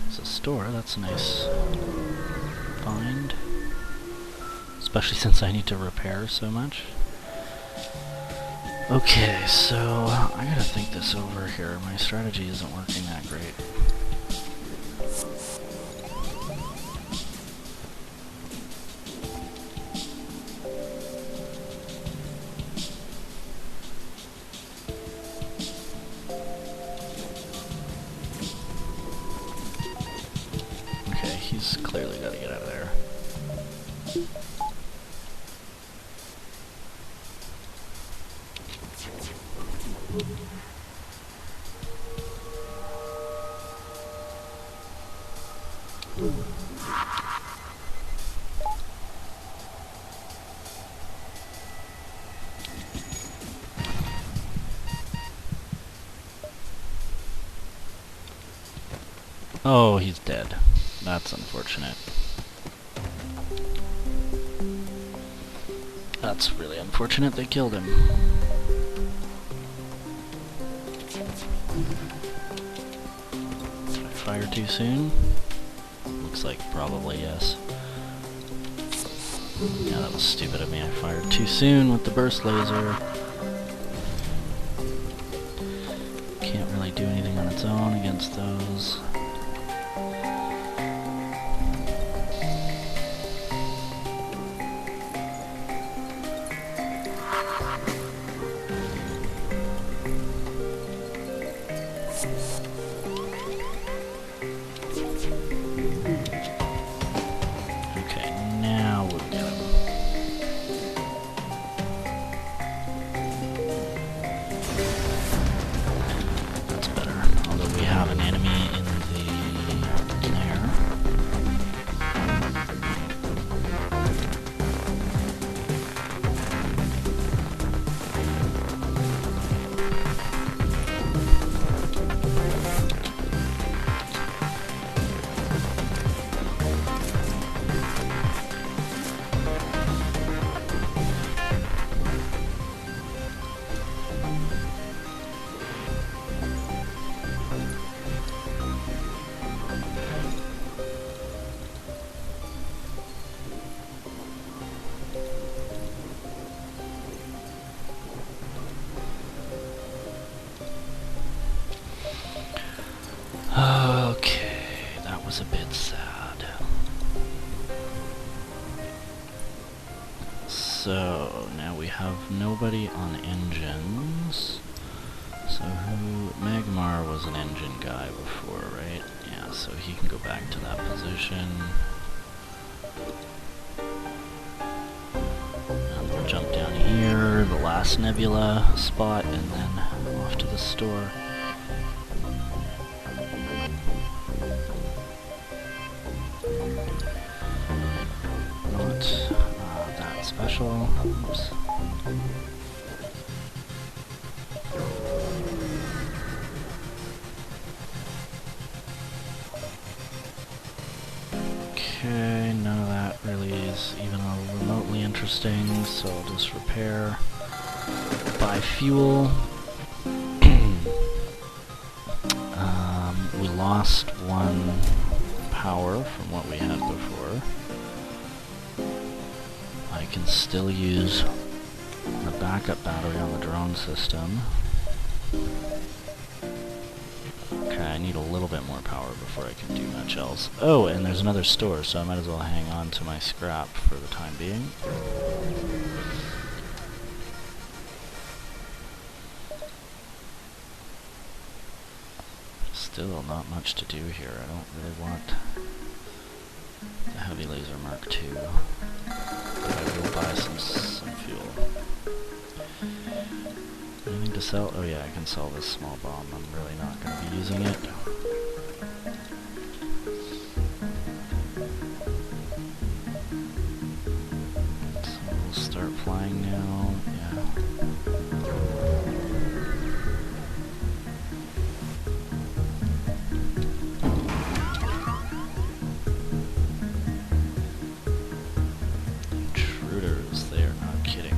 It's a store, that's a nice find. Especially since I need to repair so much. Okay, so I gotta think this over here. My strategy isn't working that great. Okay, he's clearly got to get out of there. Oh, he's dead. That's unfortunate. That's really unfortunate they killed him. Did I fire too soon? Looks like probably yes. Yeah, that was stupid of me. I fired too soon with the burst laser. Can't really do anything on its own against those. Okay, that was a bit sad. So, now we have nobody on engines. So Magmar was an engine guy before, right? Yeah, so he can go back to that position. And we'll jump down here, the last nebula spot, and then off to the store. That special. Oops. Okay, none of that really is even remotely interesting, so I'll just repair, buy fuel. We lost one power from what we had before. I can still use the backup battery on the drone system. Okay, I need a little bit more power before I can do much else. Oh, and there's another store, so I might as well hang on to my scrap for the time being. Still not much to do here. I don't really want the heavy laser Mark II. But I will buy some fuel. Anything to sell? Oh yeah, I can sell this small bomb. I'm really not going to be using it. So we'll start flying now. Yeah. Intruders, they are not kidding.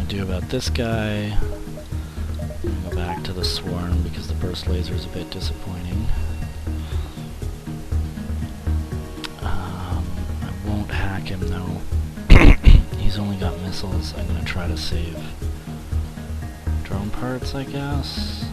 Do about this guy. I'm gonna go back to the swarm because the burst laser is a bit disappointing. I won't hack him though. He's only got missiles. I'm gonna try to save drone parts, I guess.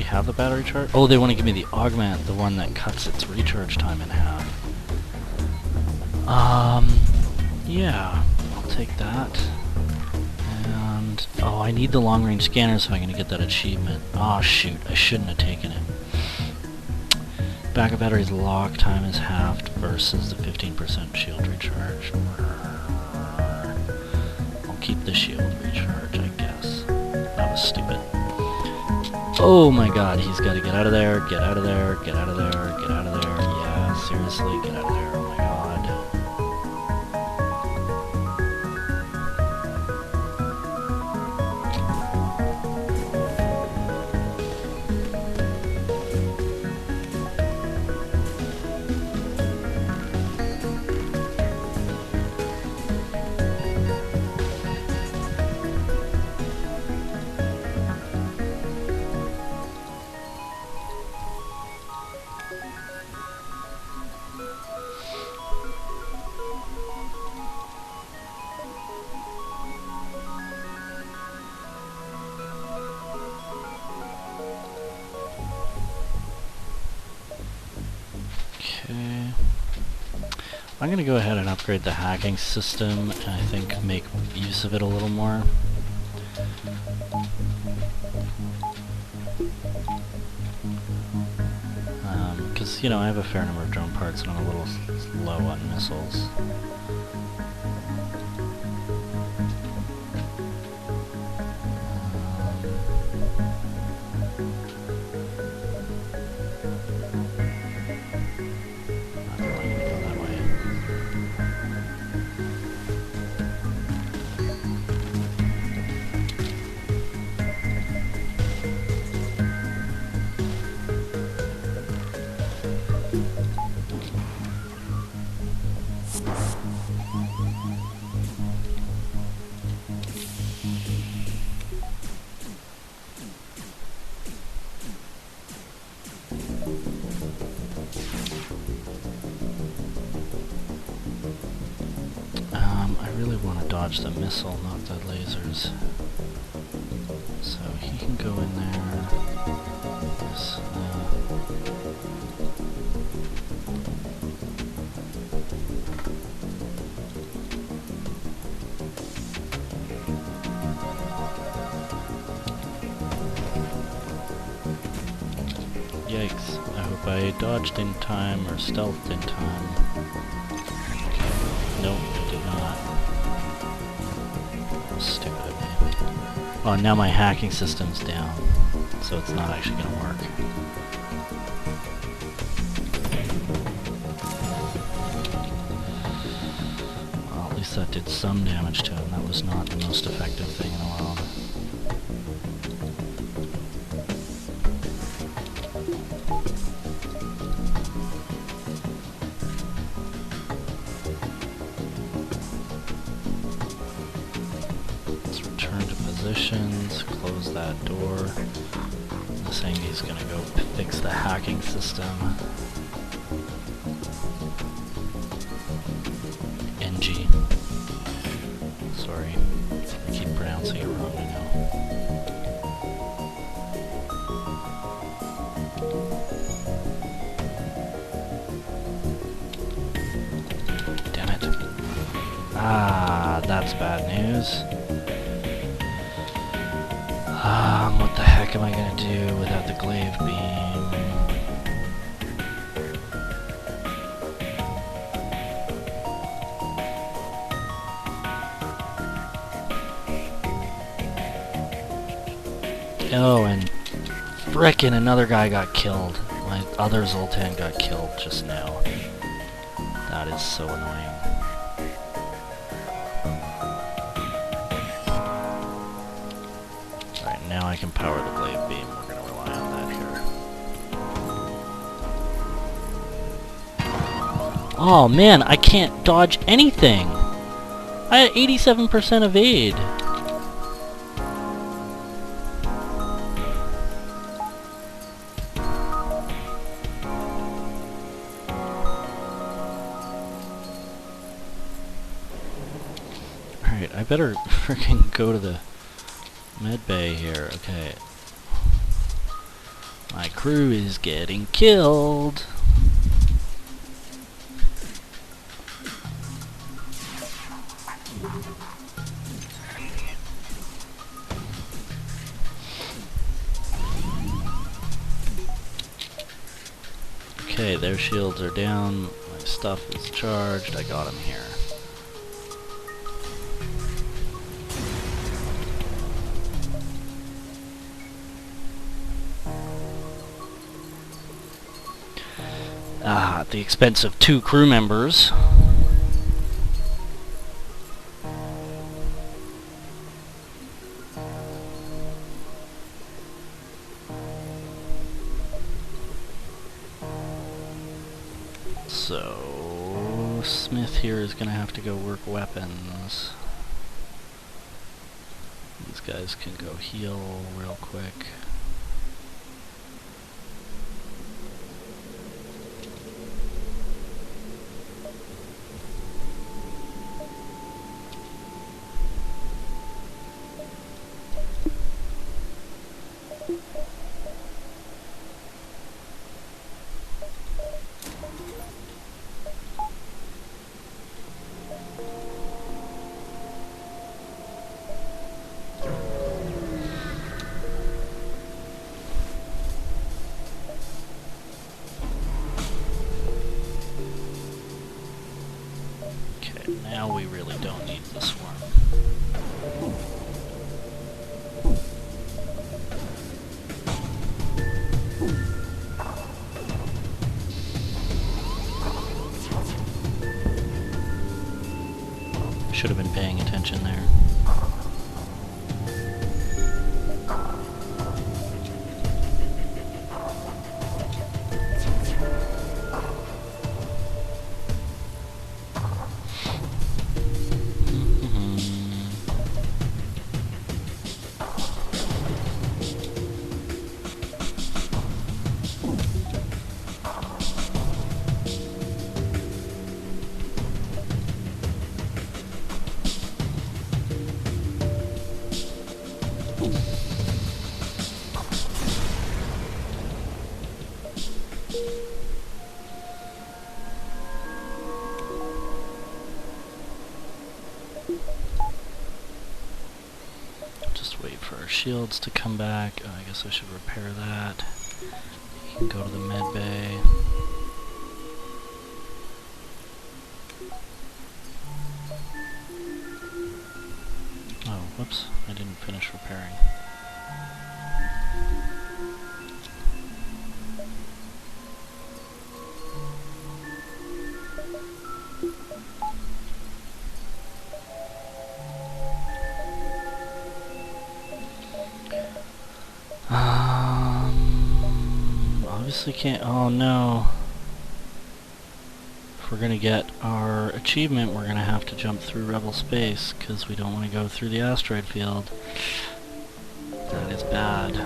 already have the battery charge? Oh, they want to give me the augment, the one that cuts its recharge time in half. Yeah, I'll take that. And, oh, I need the long-range scanner so I'm going to get that achievement. Oh, shoot, I shouldn't have taken it. Backup battery's lock time is halved versus the 15% shield recharge. I'll keep the shield recharge, I guess. That was stupid. Oh my god, he's got to get out of there, get out of there, get out of there, get out of there. Yeah, seriously, get out of there. Oh my god. Okay. I'm going to go ahead and upgrade the hacking system and I think make use of it a little more. Because, you know, I have a fair number of drone parts and I'm a little low on missiles. I really want to dodge the missile, not the lasers. So he can go in there. This, Yikes. I hope I dodged in time or stealthed in time. Nope, I did not. That was stupid of me. Oh, now my hacking system's down, so it's not actually going to work. Well, at least that did some damage to him. That was not the most effective thing in the world. Positions, close that door. This thing is going to go fix the hacking system. NG. Sorry, I keep pronouncing it wrong, I know. Damn it. Ah, that's bad news. What the heck am I gonna do without the glaive beam? Oh, and frickin' another guy got killed. My other Zoltan got killed just now. That is so annoying. Now I can power the glaive beam. We're going to rely on that here. Oh man, I can't dodge anything! I had 87% evade! Alright, I better freaking go to the med bay here. Okay. My crew is getting killed. Okay, their shields are down. My stuff is charged. I got him here. At the expense of 2 crew members. So, Smith here is going to have to go work weapons. These guys can go heal real quick. Now we really don't need this one. Should have been paying attention there. Just wait for our shields to come back. Oh, I guess I should repair that. You can go to the med bay. Oh, whoops. I didn't finish repairing. Obviously can't. Oh no. If we're gonna get our achievement, we're gonna have to jump through rebel space because we don't want to go through the asteroid field. That is bad.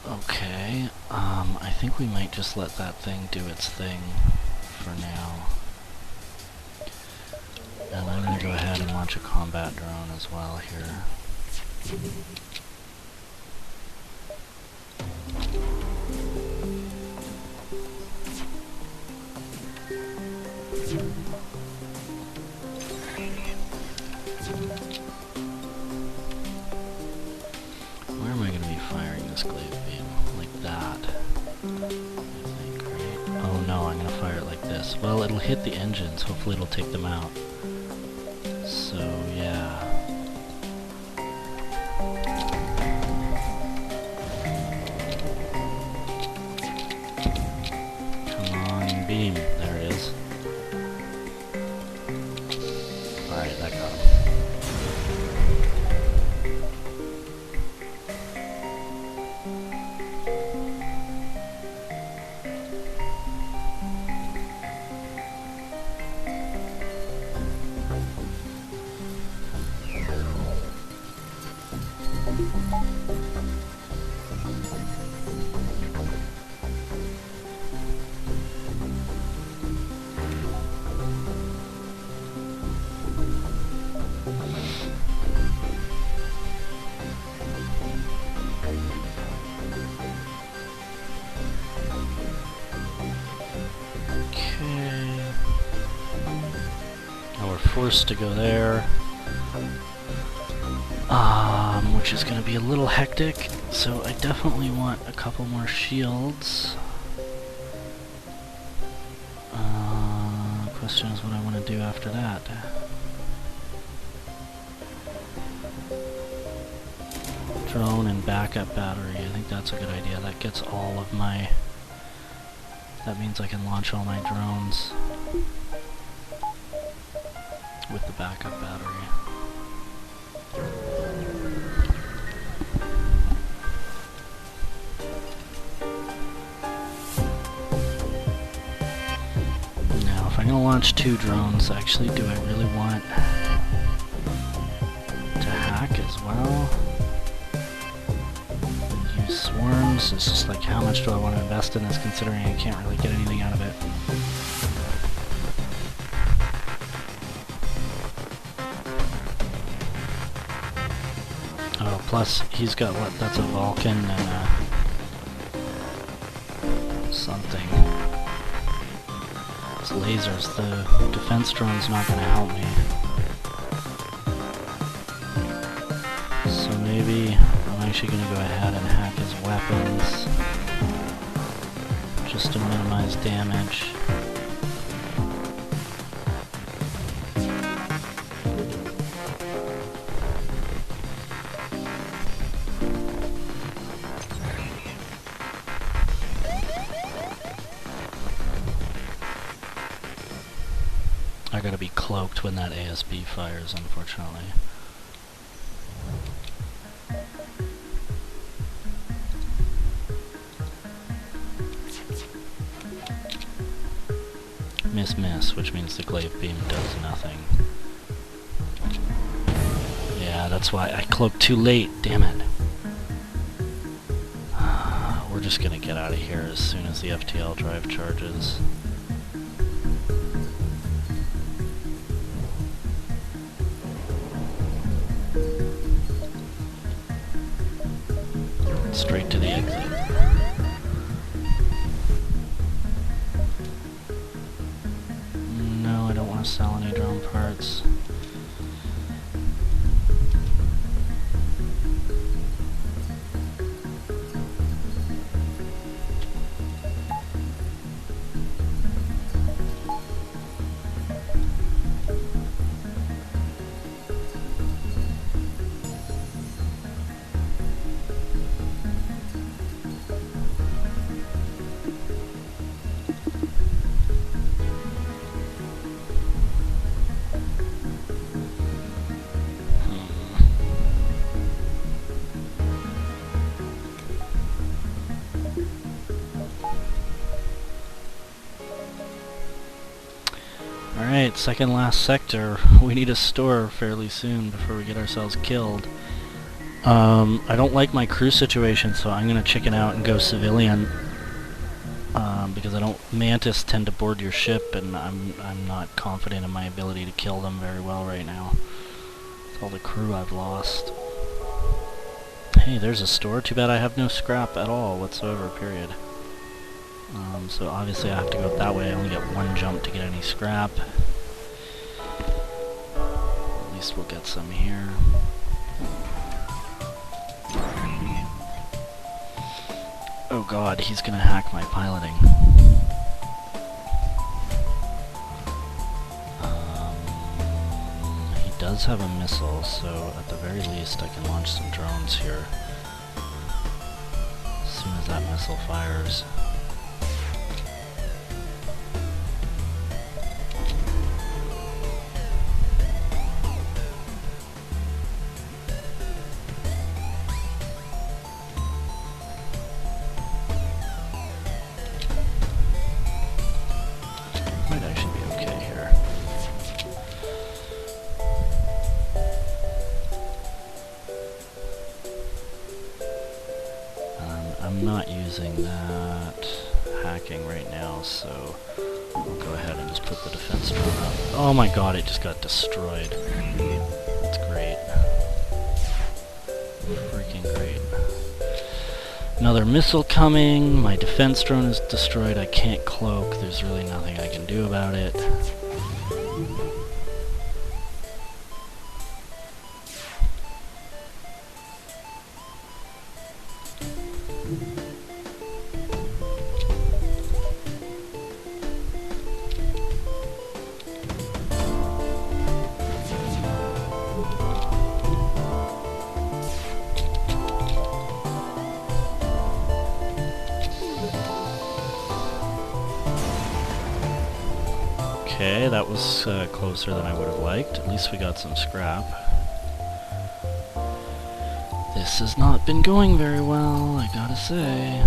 Okay, I think we might just let that thing do its thing for now. And I'm going to go ahead and launch a combat drone as well here. Where am I going to be firing this glaive beam? Like that, I think, right? Oh no, I'm going to fire it like this. Well, it'll hit the engines. Hopefully it'll take them out. So, yeah. Come on, beam. There it is. Alright, that got him. forced to go there, which is going to be a little hectic, so I definitely want a couple more shields. Question is what I want to do after that. Drone and backup battery, I think that's a good idea. That gets all of my... That means I can launch all my drones with the backup battery. Now, if I'm going to launch 2 drones, actually, do I really want to hack as well? And use swarms? It's just like, how much do I want to invest in this, considering I can't really get anything out of it? Oh, plus he's got what? That's a Vulcan and something. It's lasers. The defense drone's not going to help me. So maybe I'm actually going to go ahead and hack his weapons just to minimize damage. I gotta be cloaked when that ASB fires, unfortunately. Miss, which means the glaive beam does nothing. Yeah, that's why I cloaked too late, damn it. We're just gonna get out of here as soon as the FTL drive charges. Straight to the exit. No, I don't want to sell any drone parts. Alright, second last sector. We need a store fairly soon before we get ourselves killed. I don't like my crew situation, so I'm gonna chicken out and go civilian. Because I don't... Mantis tend to board your ship, and I'm not confident in my ability to kill them very well right now. With all the crew I've lost. Hey, there's a store. Too bad I have no scrap at all whatsoever, period. So obviously I have to go that way. I only get 1 jump to get any scrap. At least we'll get some here. Oh god, he's gonna hack my piloting. He does have a missile, so at the very least I can launch some drones here. As soon as that missile fires. I'm not using that hacking right now, so I'll go ahead and just put the defense drone up. Oh my god, it just got destroyed. That's great. Freaking great. Another missile coming, my defense drone is destroyed, I can't cloak, there's really nothing I can do about it. Okay, that was closer than I would have liked. At least we got some scrap. This has not been going very well, I gotta say.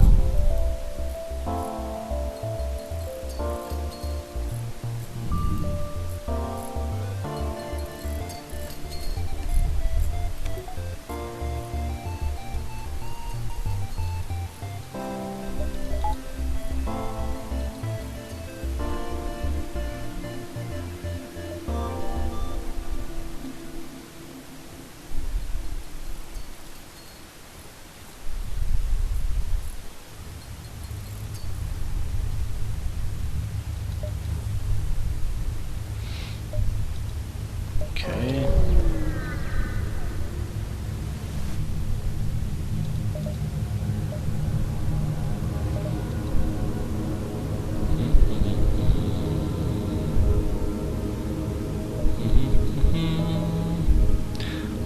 Okay.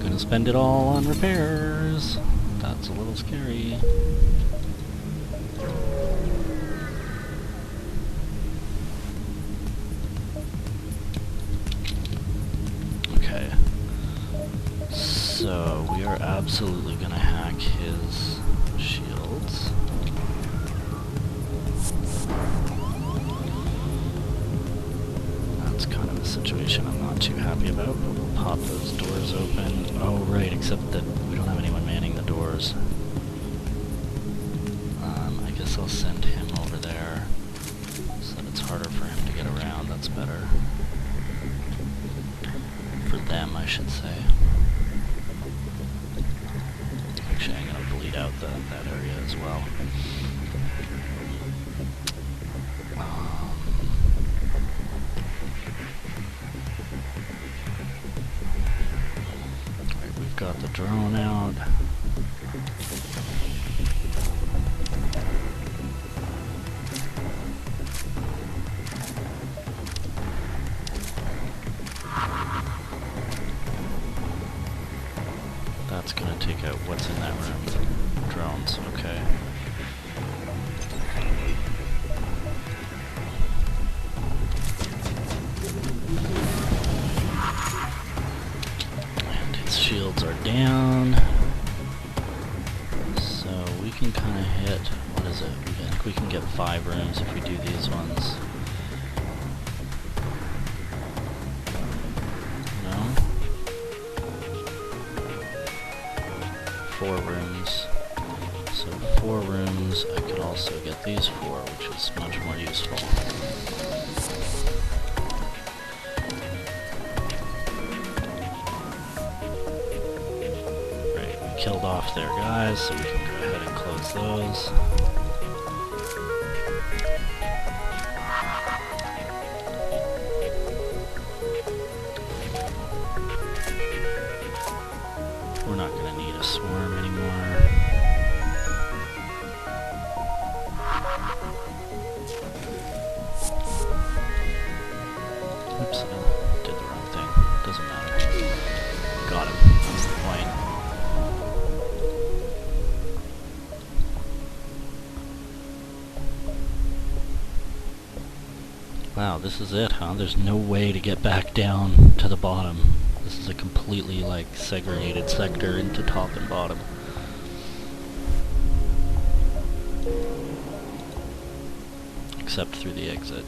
Gonna spend it all on repairs. That's a little scary. Okay. So, we are absolutely gonna hack his shields. That's kind of a situation I'm not too happy about, but we'll pop those doors open. Oh, right, except that we don't have anyone manning the doors. I guess I'll send him over there so that it's harder for him to get around. That's better. For them, I should say. Actually, I'm going to bleed out that area as well. Right, we've got the drone out. That's gonna take out what's in that room. Drones, okay. And its shields are down. So we can kinda hit, what is it? I think we can get 5 rooms if we do these ones. 4 rooms. So 4 rooms, I could also get these 4, which is much more useful. Right, we killed off their guys, so we can go ahead and close those. We're not going to need a swarm anymore. Oops, I did the wrong thing. Doesn't matter. Got him. That's the point. Wow, this is it, huh? There's no way to get back down to the bottom. This is a completely, like, segregated sector into top and bottom. Except through the exit.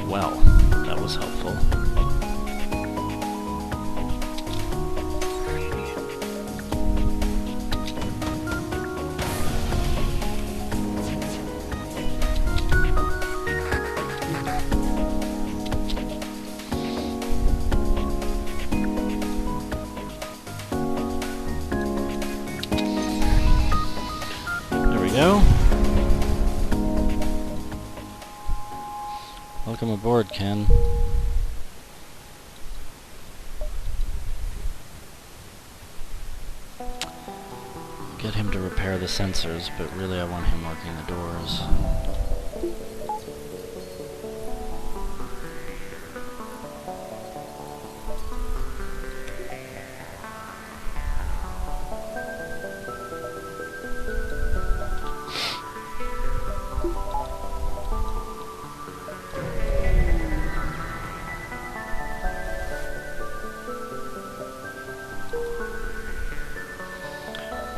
Well, that was helpful. There we go. Welcome aboard, Ken. get him to repair the sensors, but really I want him working the doors.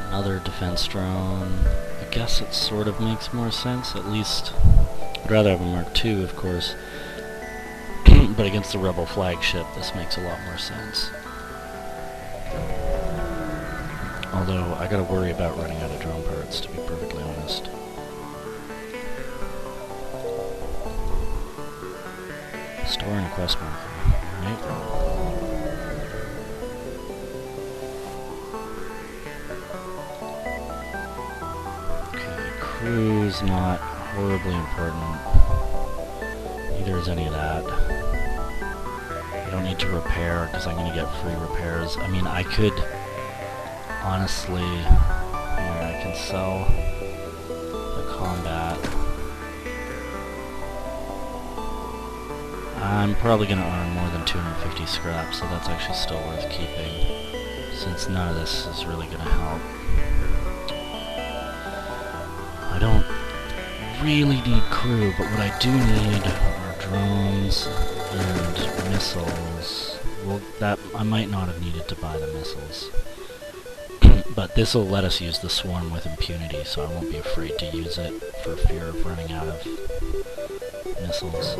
Another defense drone. I guess it sort of makes more sense, at least. I'd rather have a Mark II, of course. But against the Rebel flagship, this makes a lot more sense. Although, I gotta worry about running out of drone parts, to be perfectly honest. Store and a quest marker, right? Crew's not horribly important. Neither is any of that. I don't need to repair because I'm going to get free repairs. I mean, I could honestly, here, I can sell the combat. I'm probably going to earn more than 250 scrap, so that's actually still worth keeping, since none of this is really going to help. I don't really need crew, but what I do need are drones and missiles. Well, that I might not have needed to buy the missiles. But this will let us use the swarm with impunity, so I won't be afraid to use it for fear of running out of missiles.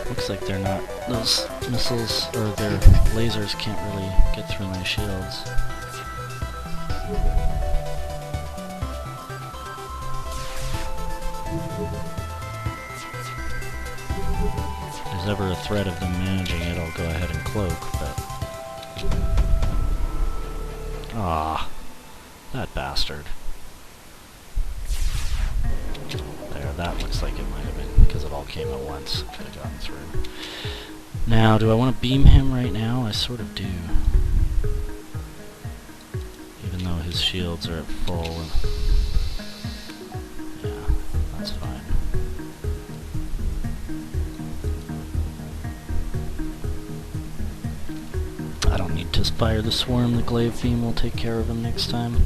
Looks like they're not, those missiles, or their lasers can't really get through my shields. If there's ever a threat of them managing it, I'll go ahead and cloak, but... Ah, that bastard. There, that looks like it might have been, because it all came at once. Could have gotten through. Now, do I want to beam him right now? I sort of do. Even though his shields are at full. And yeah, that's fine. I don't need to fire the swarm. The glaive beam will take care of him next time.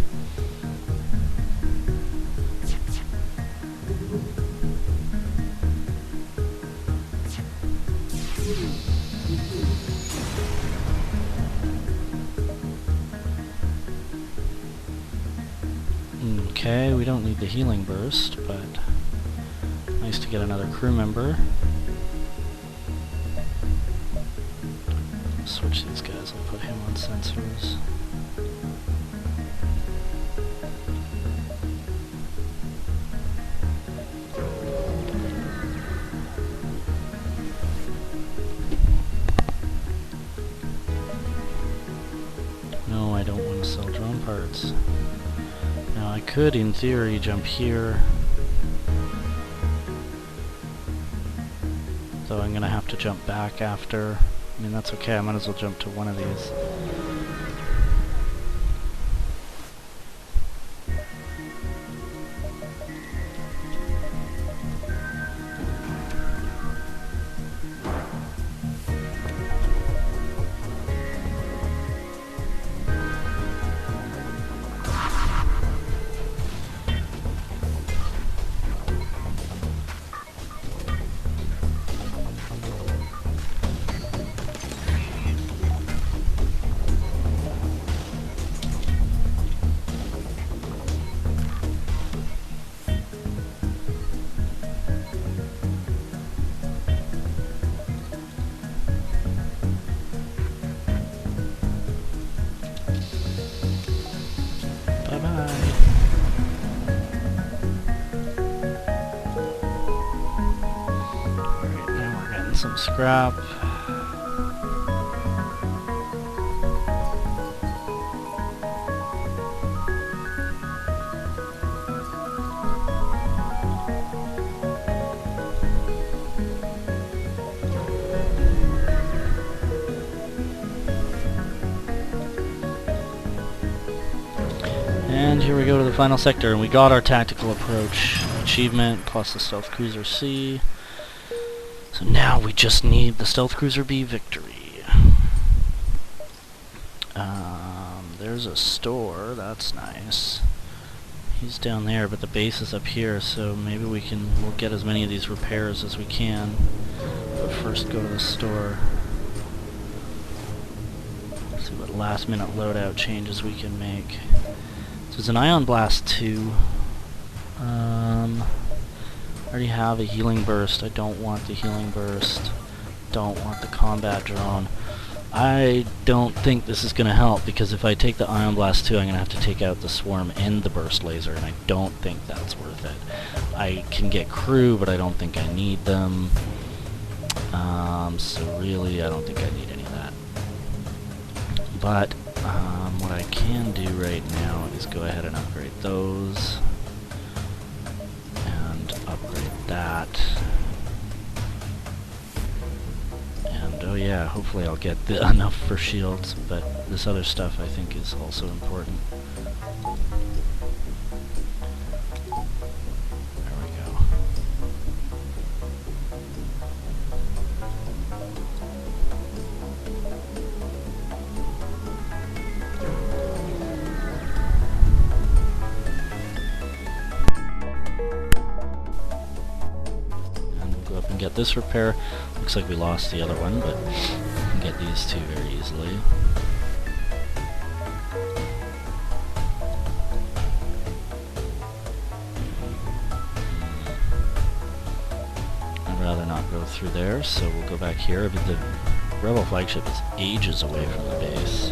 Okay, we don't need the healing burst, but nice to get another crew member. Switch these guys, I'll put him on sensors. No, I don't want to sell drone parts. Now I could, in theory, jump here. So I'm gonna have to jump back after. I mean, that's okay, I might as well jump to one of these. Some scrap. And here we go to the final sector, and we got our tactical approach achievement plus the stealth cruiser C. So now we just need the stealth cruiser B victory. There's a store, that's nice. He's down there, but the base is up here, so maybe we'll get as many of these repairs as we can. But first go to the store. See what last minute loadout changes we can make. So it's an Ion Blast 2. I already have a healing burst. I don't want the healing burst. Don't want the combat drone. I don't think this is going to help, because if I take the Ion Blast 2, I'm going to have to take out the swarm and the burst laser, and I don't think that's worth it. I can get crew, but I don't think I need them. So really, I don't think I need any of that. But what I can do right now is go ahead and upgrade those, and upgrade that. Oh yeah, hopefully I'll get enough for shields, but this other stuff I think is also important. There we go. And we'll go up and get this repair. Looks like we lost the other one, but we can get these two very easily. I'd rather not go through there, so we'll go back here. But the Rebel flagship is ages away from the base.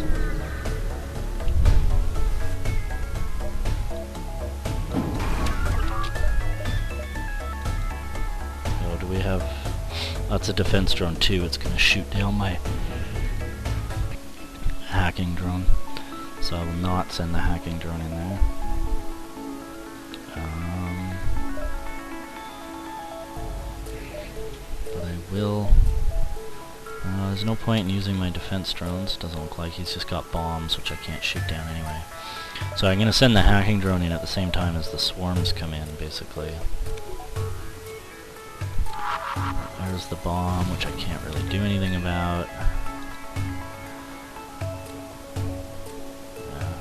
Oh, do we have... That's a defense drone too. It's going to shoot down my hacking drone. So I will not send the hacking drone in there. But I will... there's no point in using my defense drones. Doesn't look like he's just got bombs, which I can't shoot down anyway. So I'm going to send the hacking drone in at the same time as the swarms come in, basically. There's the bomb, which I can't really do anything about. Yeah.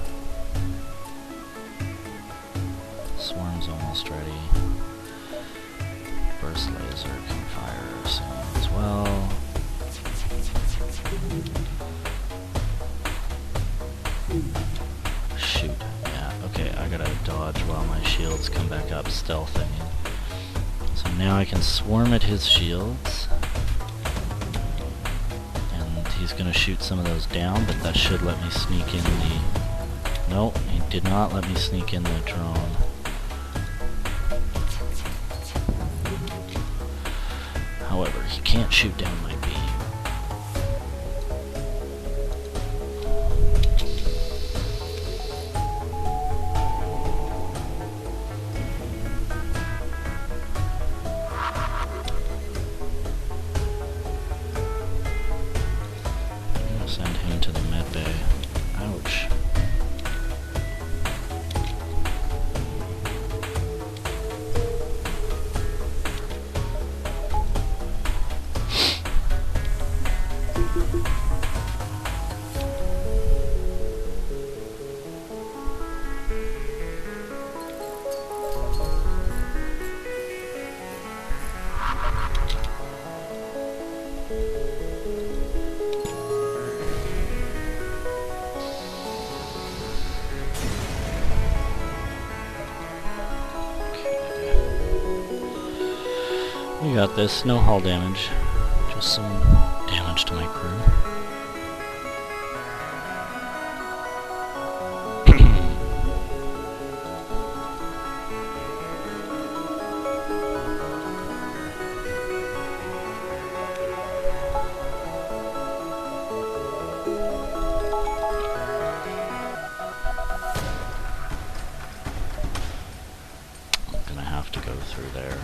Swarm's almost ready. Burst laser can fire soon as well. Shoot. Yeah, okay, I gotta dodge while my shields come back up, stealthing. So now I can swarm at his shields, and he's going to shoot some of those down, but that should let me sneak in the... Nope, he did not let me sneak in the drone. However, he can't shoot down my beam. Send him to the med bay. Ouch. We got this, no hull damage, just some damage to my crew. I'm gonna have to go through there.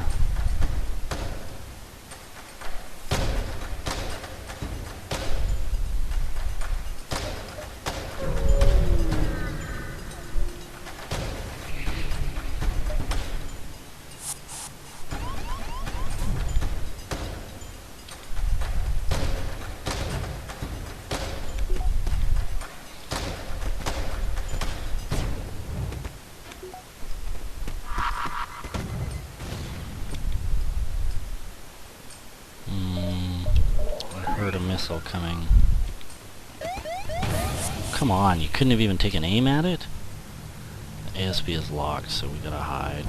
missile coming. Come on, you couldn't have even taken aim at it? The ASB is locked, so we gotta hide.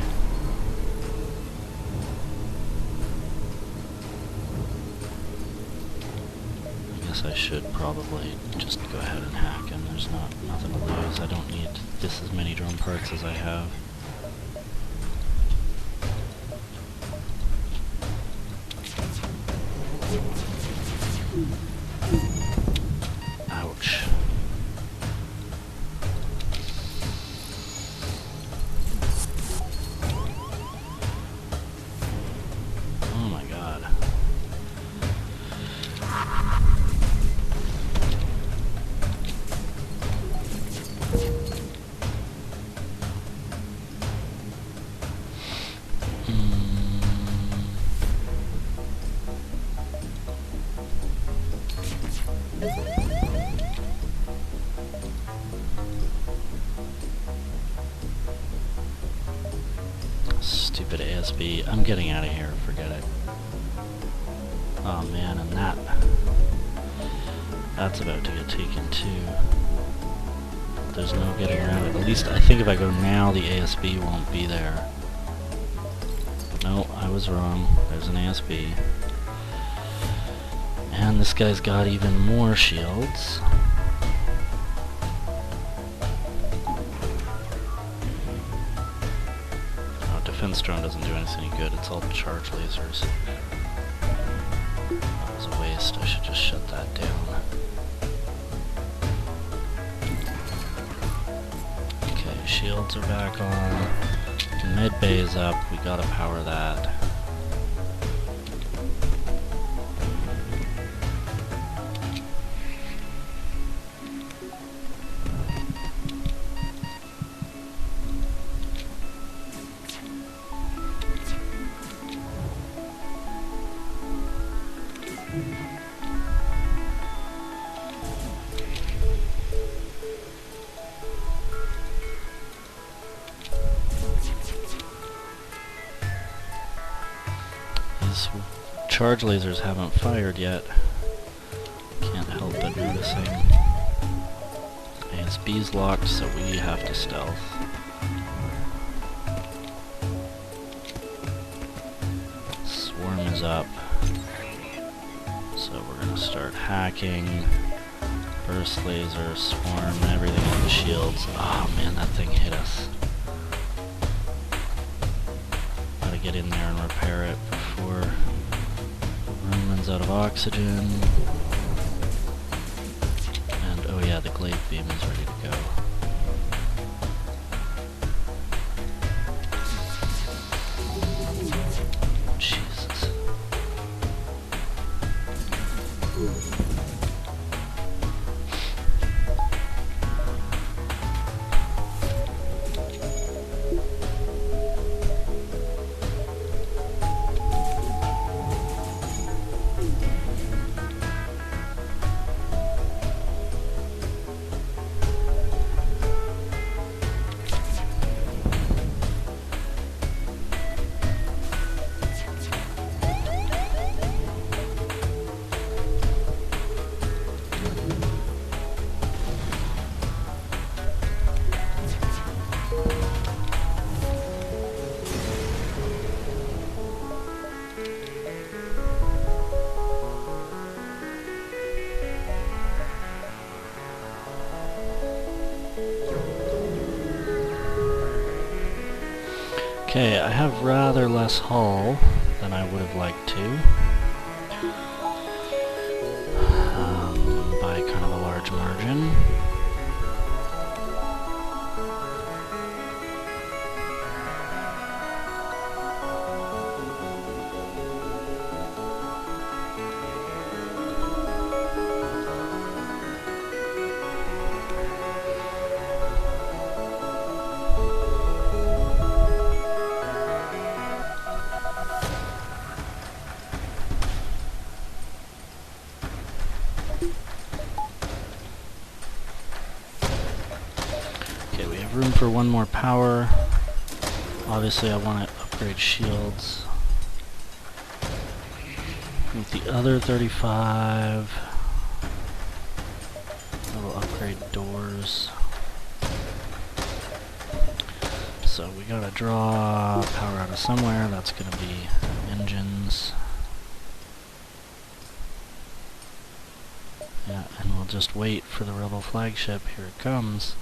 I guess I should probably just go ahead and hack him. There's nothing to lose. I don't need this as many drone parts as I have. Ouch. Oh my god. Stupid ASB. I'm getting out of here. Forget it. Oh man, and that's about to get taken too. There's no getting around it. At least I think if I go now, the ASB won't be there. No, I was wrong. There's an ASB. And this guy's got even more shields. Defense drone doesn't do us any good, it's all charge lasers. That was a waste, I should just shut that down. Okay, shields are back on. Mid bay is up, we gotta power that. These charge lasers haven't fired yet. Can't help but noticing. ASB's locked, so we have to stealth. Swarm is up. So we're gonna start hacking. Burst laser, swarm, everything on the shields. Oh man, that thing hit us. Gotta get in there and repair it before the room runs out of oxygen. And oh yeah, the glaive beam is ready to go. Jesus. Okay, I have rather less hull than I would have liked to. By kind of a large margin. Room for one more power. Obviously I want to upgrade shields. With the other 35, upgrade doors. So we gotta draw power out of somewhere. That's gonna be engines. Yeah, and we'll just wait for the rebel flagship. Here it comes.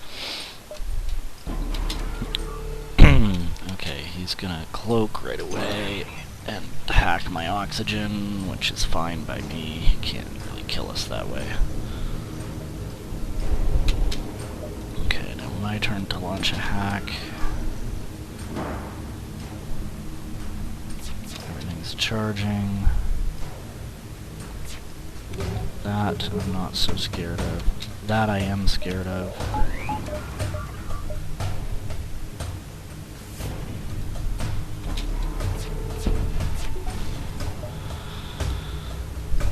Okay, he's gonna cloak right away and hack my oxygen, which is fine by me. He can't really kill us that way. Okay, now my turn to launch a hack. Everything's charging. That I'm not so scared of. That I am scared of.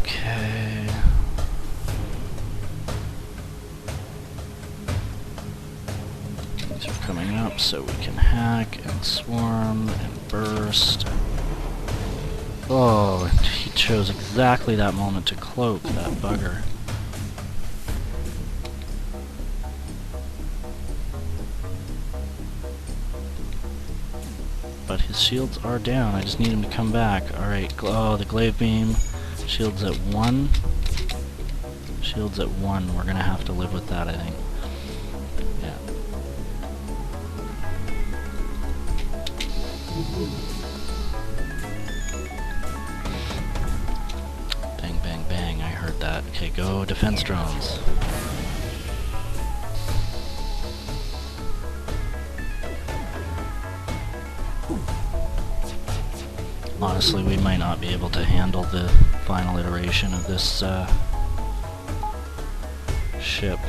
Okay. These are coming up so we can hack and swarm and burst. Oh, he chose exactly that moment to cloak, that bugger. But his shields are down, I just need him to come back. Alright, oh, the glaive beam. Shields at 1. Shields at 1, we're gonna have to live with that, I think. Yeah. Bang, bang, bang, I heard that. Okay, go defense drones. Honestly, we might not be able to handle the final iteration of this ship.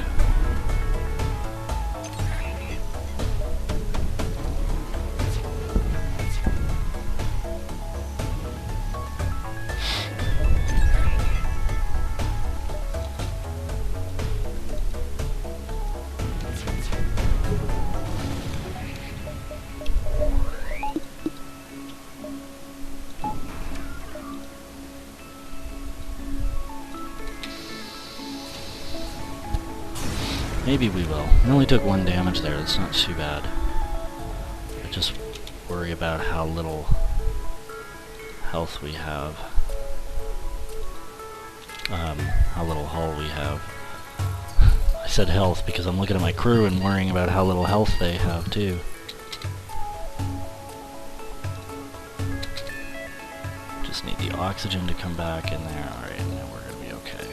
Maybe we will. We only took 1 damage there, that's not too bad. I just worry about how little health we have. How little hull we have. I said health because I'm looking at my crew and worrying about how little health they have too. Just need the oxygen to come back in there. Alright, now we're gonna be okay.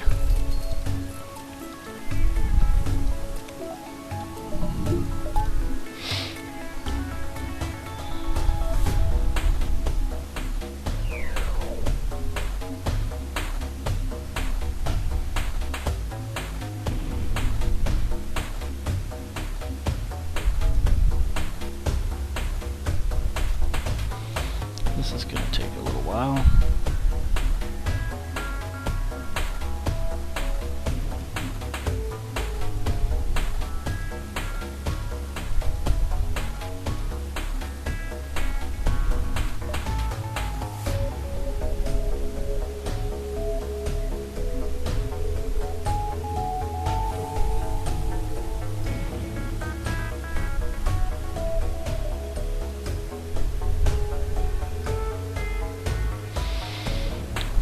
This is going to take a little while.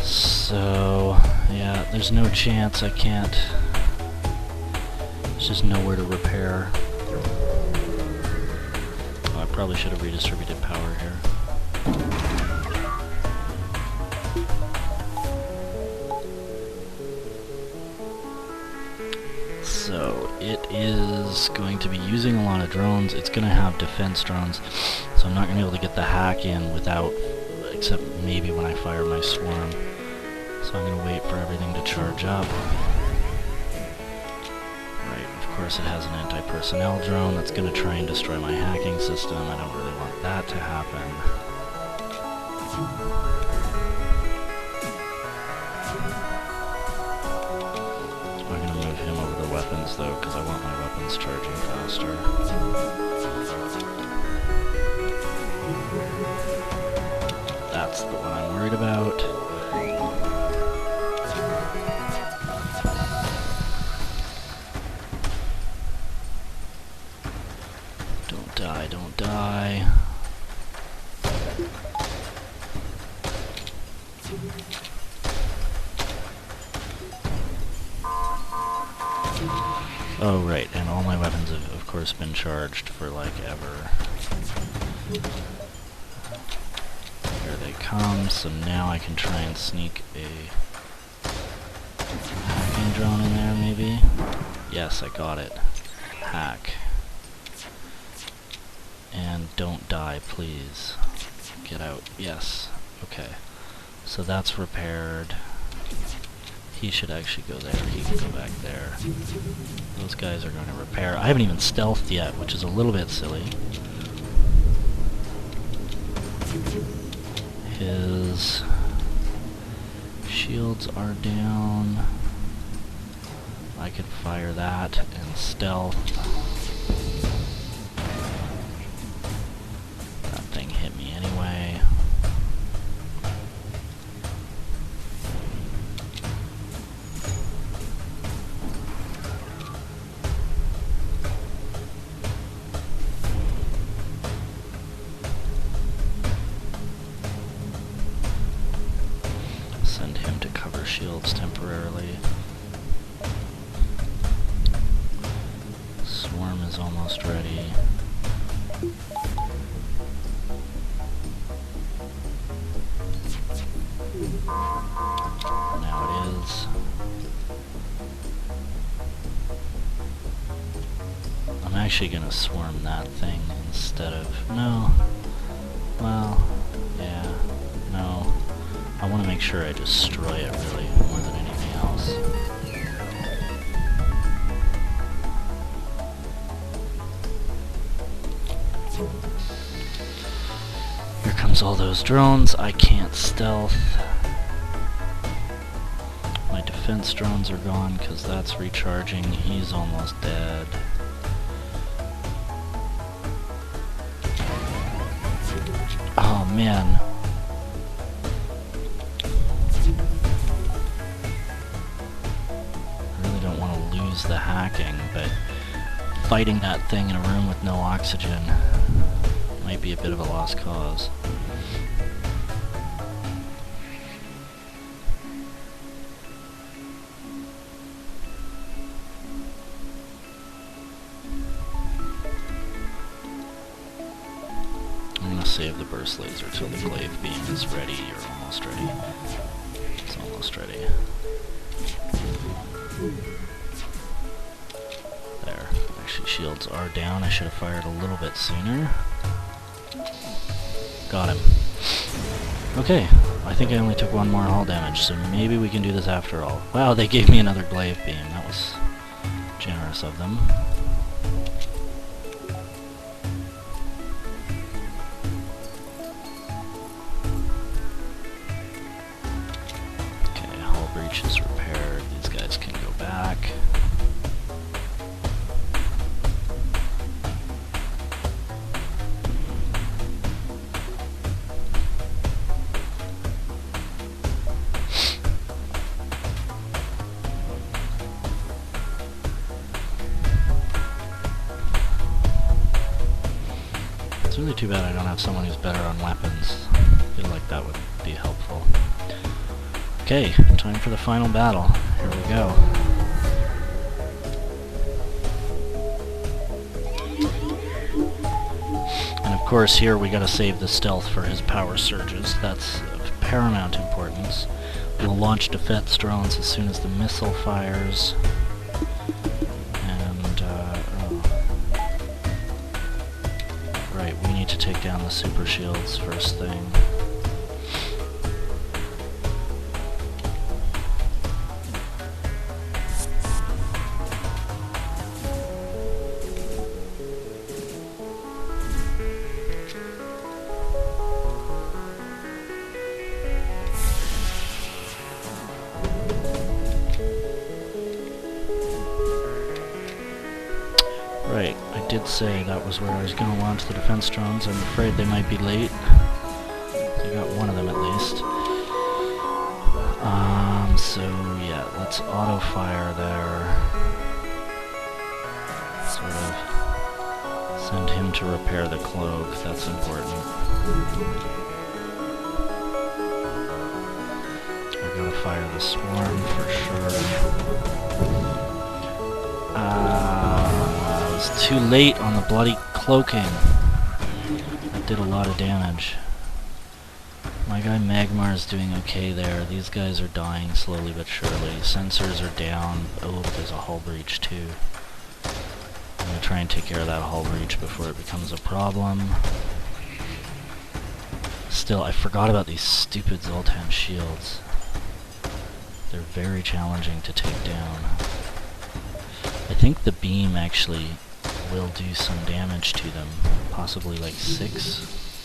So, yeah, there's no chance I can't. There's just nowhere to repair. Oh, I probably should have redistributed power here. So, it is going to be using a lot of drones. It's going to have defense drones, so I'm not going to be able to get the hack in without, except maybe when I fire my swarm. So I'm going to wait for everything to charge up. Right, of course it has an anti-personnel drone that's going to try and destroy my hacking system. I don't really want that to happen. I'm going to move him over the weapons though, because I want my weapons charging faster. That's the one I'm worried about. Oh, right, and all my weapons have, of course, been charged for, like, ever. Here they come, so now I can try and sneak a hacking drone in there, maybe? Yes, I got it. Hack. And don't die, please. Get out. Yes. Okay. So that's repaired. He should actually go there. He can go back there. Those guys are going to repair. I haven't even stealthed yet, which is a little bit silly. His shields are down. I could fire that and stealth. That thing hit me anyway. Send him to cover shields temporarily. Swarm is almost ready. Now it is. I'm actually gonna swarm that thing instead of... No. Well, yeah. No. I want to make sure I destroy it, really, more than anything else. Here comes all those drones. I can't stealth. My defense drones are gone because that's recharging. He's almost dead. Oh, man. The hacking, but fighting that thing in a room with no oxygen might be a bit of a lost cause. I'm gonna save the burst laser till the glaive beam is ready, or almost ready. It's almost ready. Actually, shields are down. I should have fired a little bit sooner. Got him. Okay, I think I only took one more hull damage, so maybe we can do this after all. Wow, they gave me another glaive beam. That was generous of them. Okay, hull breach is repaired. These guys can go back. It's really too bad I don't have someone who's better on weapons. I feel like that would be helpful. Okay, time for the final battle. Here we go. And of course here we gotta save the stealth for his power surges. That's of paramount importance. We'll launch defense drones as soon as the missile fires. Right, we need to take down the super shields first thing. Right, I did say that was where I was going to launch the defense drones. I'm afraid they might be late. I got one of them at least. So yeah, let's auto-fire there. Sort of send him to repair the cloak, that's important. I gotta fire the swarm for sure. I was too late on the bloody cloaking. That did a lot of damage. My guy Magmar's doing okay there. These guys are dying slowly but surely. Sensors are down. Oh, there's a hull breach too. I'm gonna try and take care of that hull breach before it becomes a problem. Still, I forgot about these stupid Zoltan shields. They're very challenging to take down. I think the beam actually will do some damage to them. Possibly like 6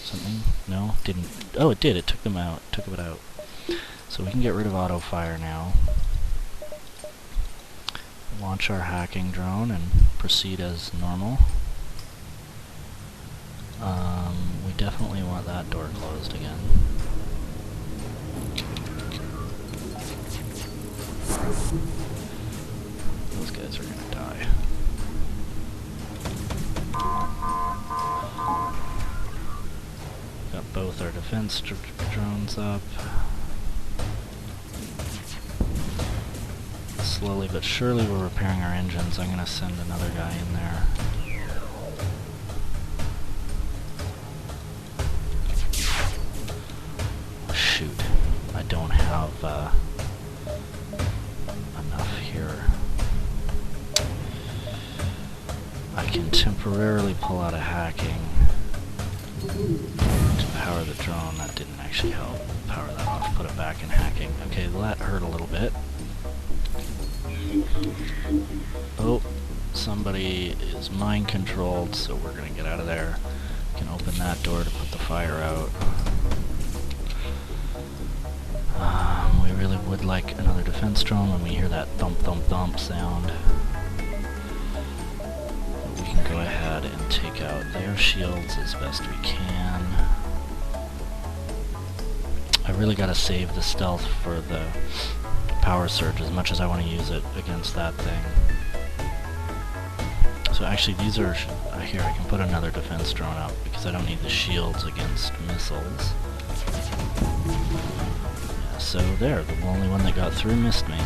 something? No? Didn't. Oh, it did. It took them out. Took it out. So we can get rid of auto fire now. Launch our hacking drone and proceed as normal. We definitely want that door closed again. Those guys are gonna die. Got both our defense drones up. Slowly but surely we're repairing our engines. I'm gonna send another guy in there. Shoot, I don't have enough here. I can temporarily pull out a hacking to power the drone. That didn't actually help. Power that off, put it back in hacking. Okay, well, that hurt a little bit. Oh, somebody is mind controlled, so we're gonna get out of there. We can open that door to put the fire out. We really would like another defense drone when we hear that thump thump thump sound. But we can go ahead and take out their shields as best we can. I really gotta save the stealth for the power surge as much as I want to use it against that thing. So actually these are... here, I can put another defense drone up because I don't need the shields against missiles. Yeah, so there, the only one that got through missed me.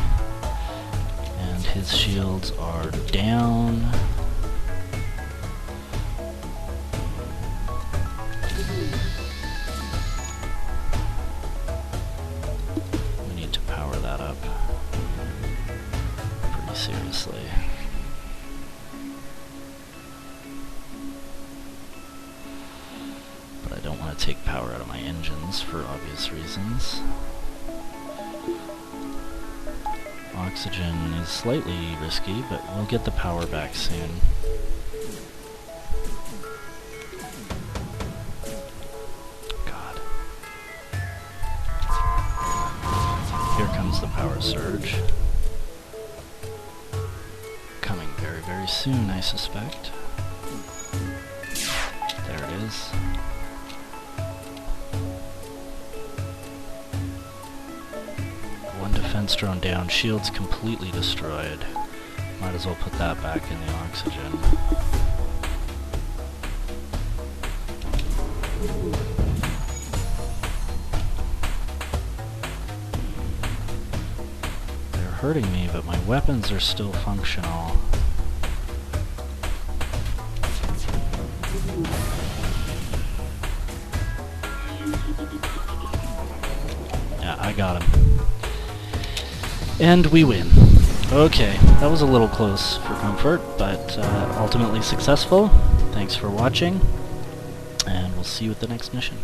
And his shields are down. Seriously. But I don't want to take power out of my engines for obvious reasons. Oxygen is slightly risky, but we'll get the power back soon. God. Here comes the power surge. Very soon, I suspect. There it is. One defense drone down, shields completely destroyed. Might as well put that back in the oxygen. They're hurting me, but my weapons are still functional. Yeah, I got him. And we win. Okay, that was a little close for comfort, but ultimately successful. Thanks for watching, and we'll see you at the next mission.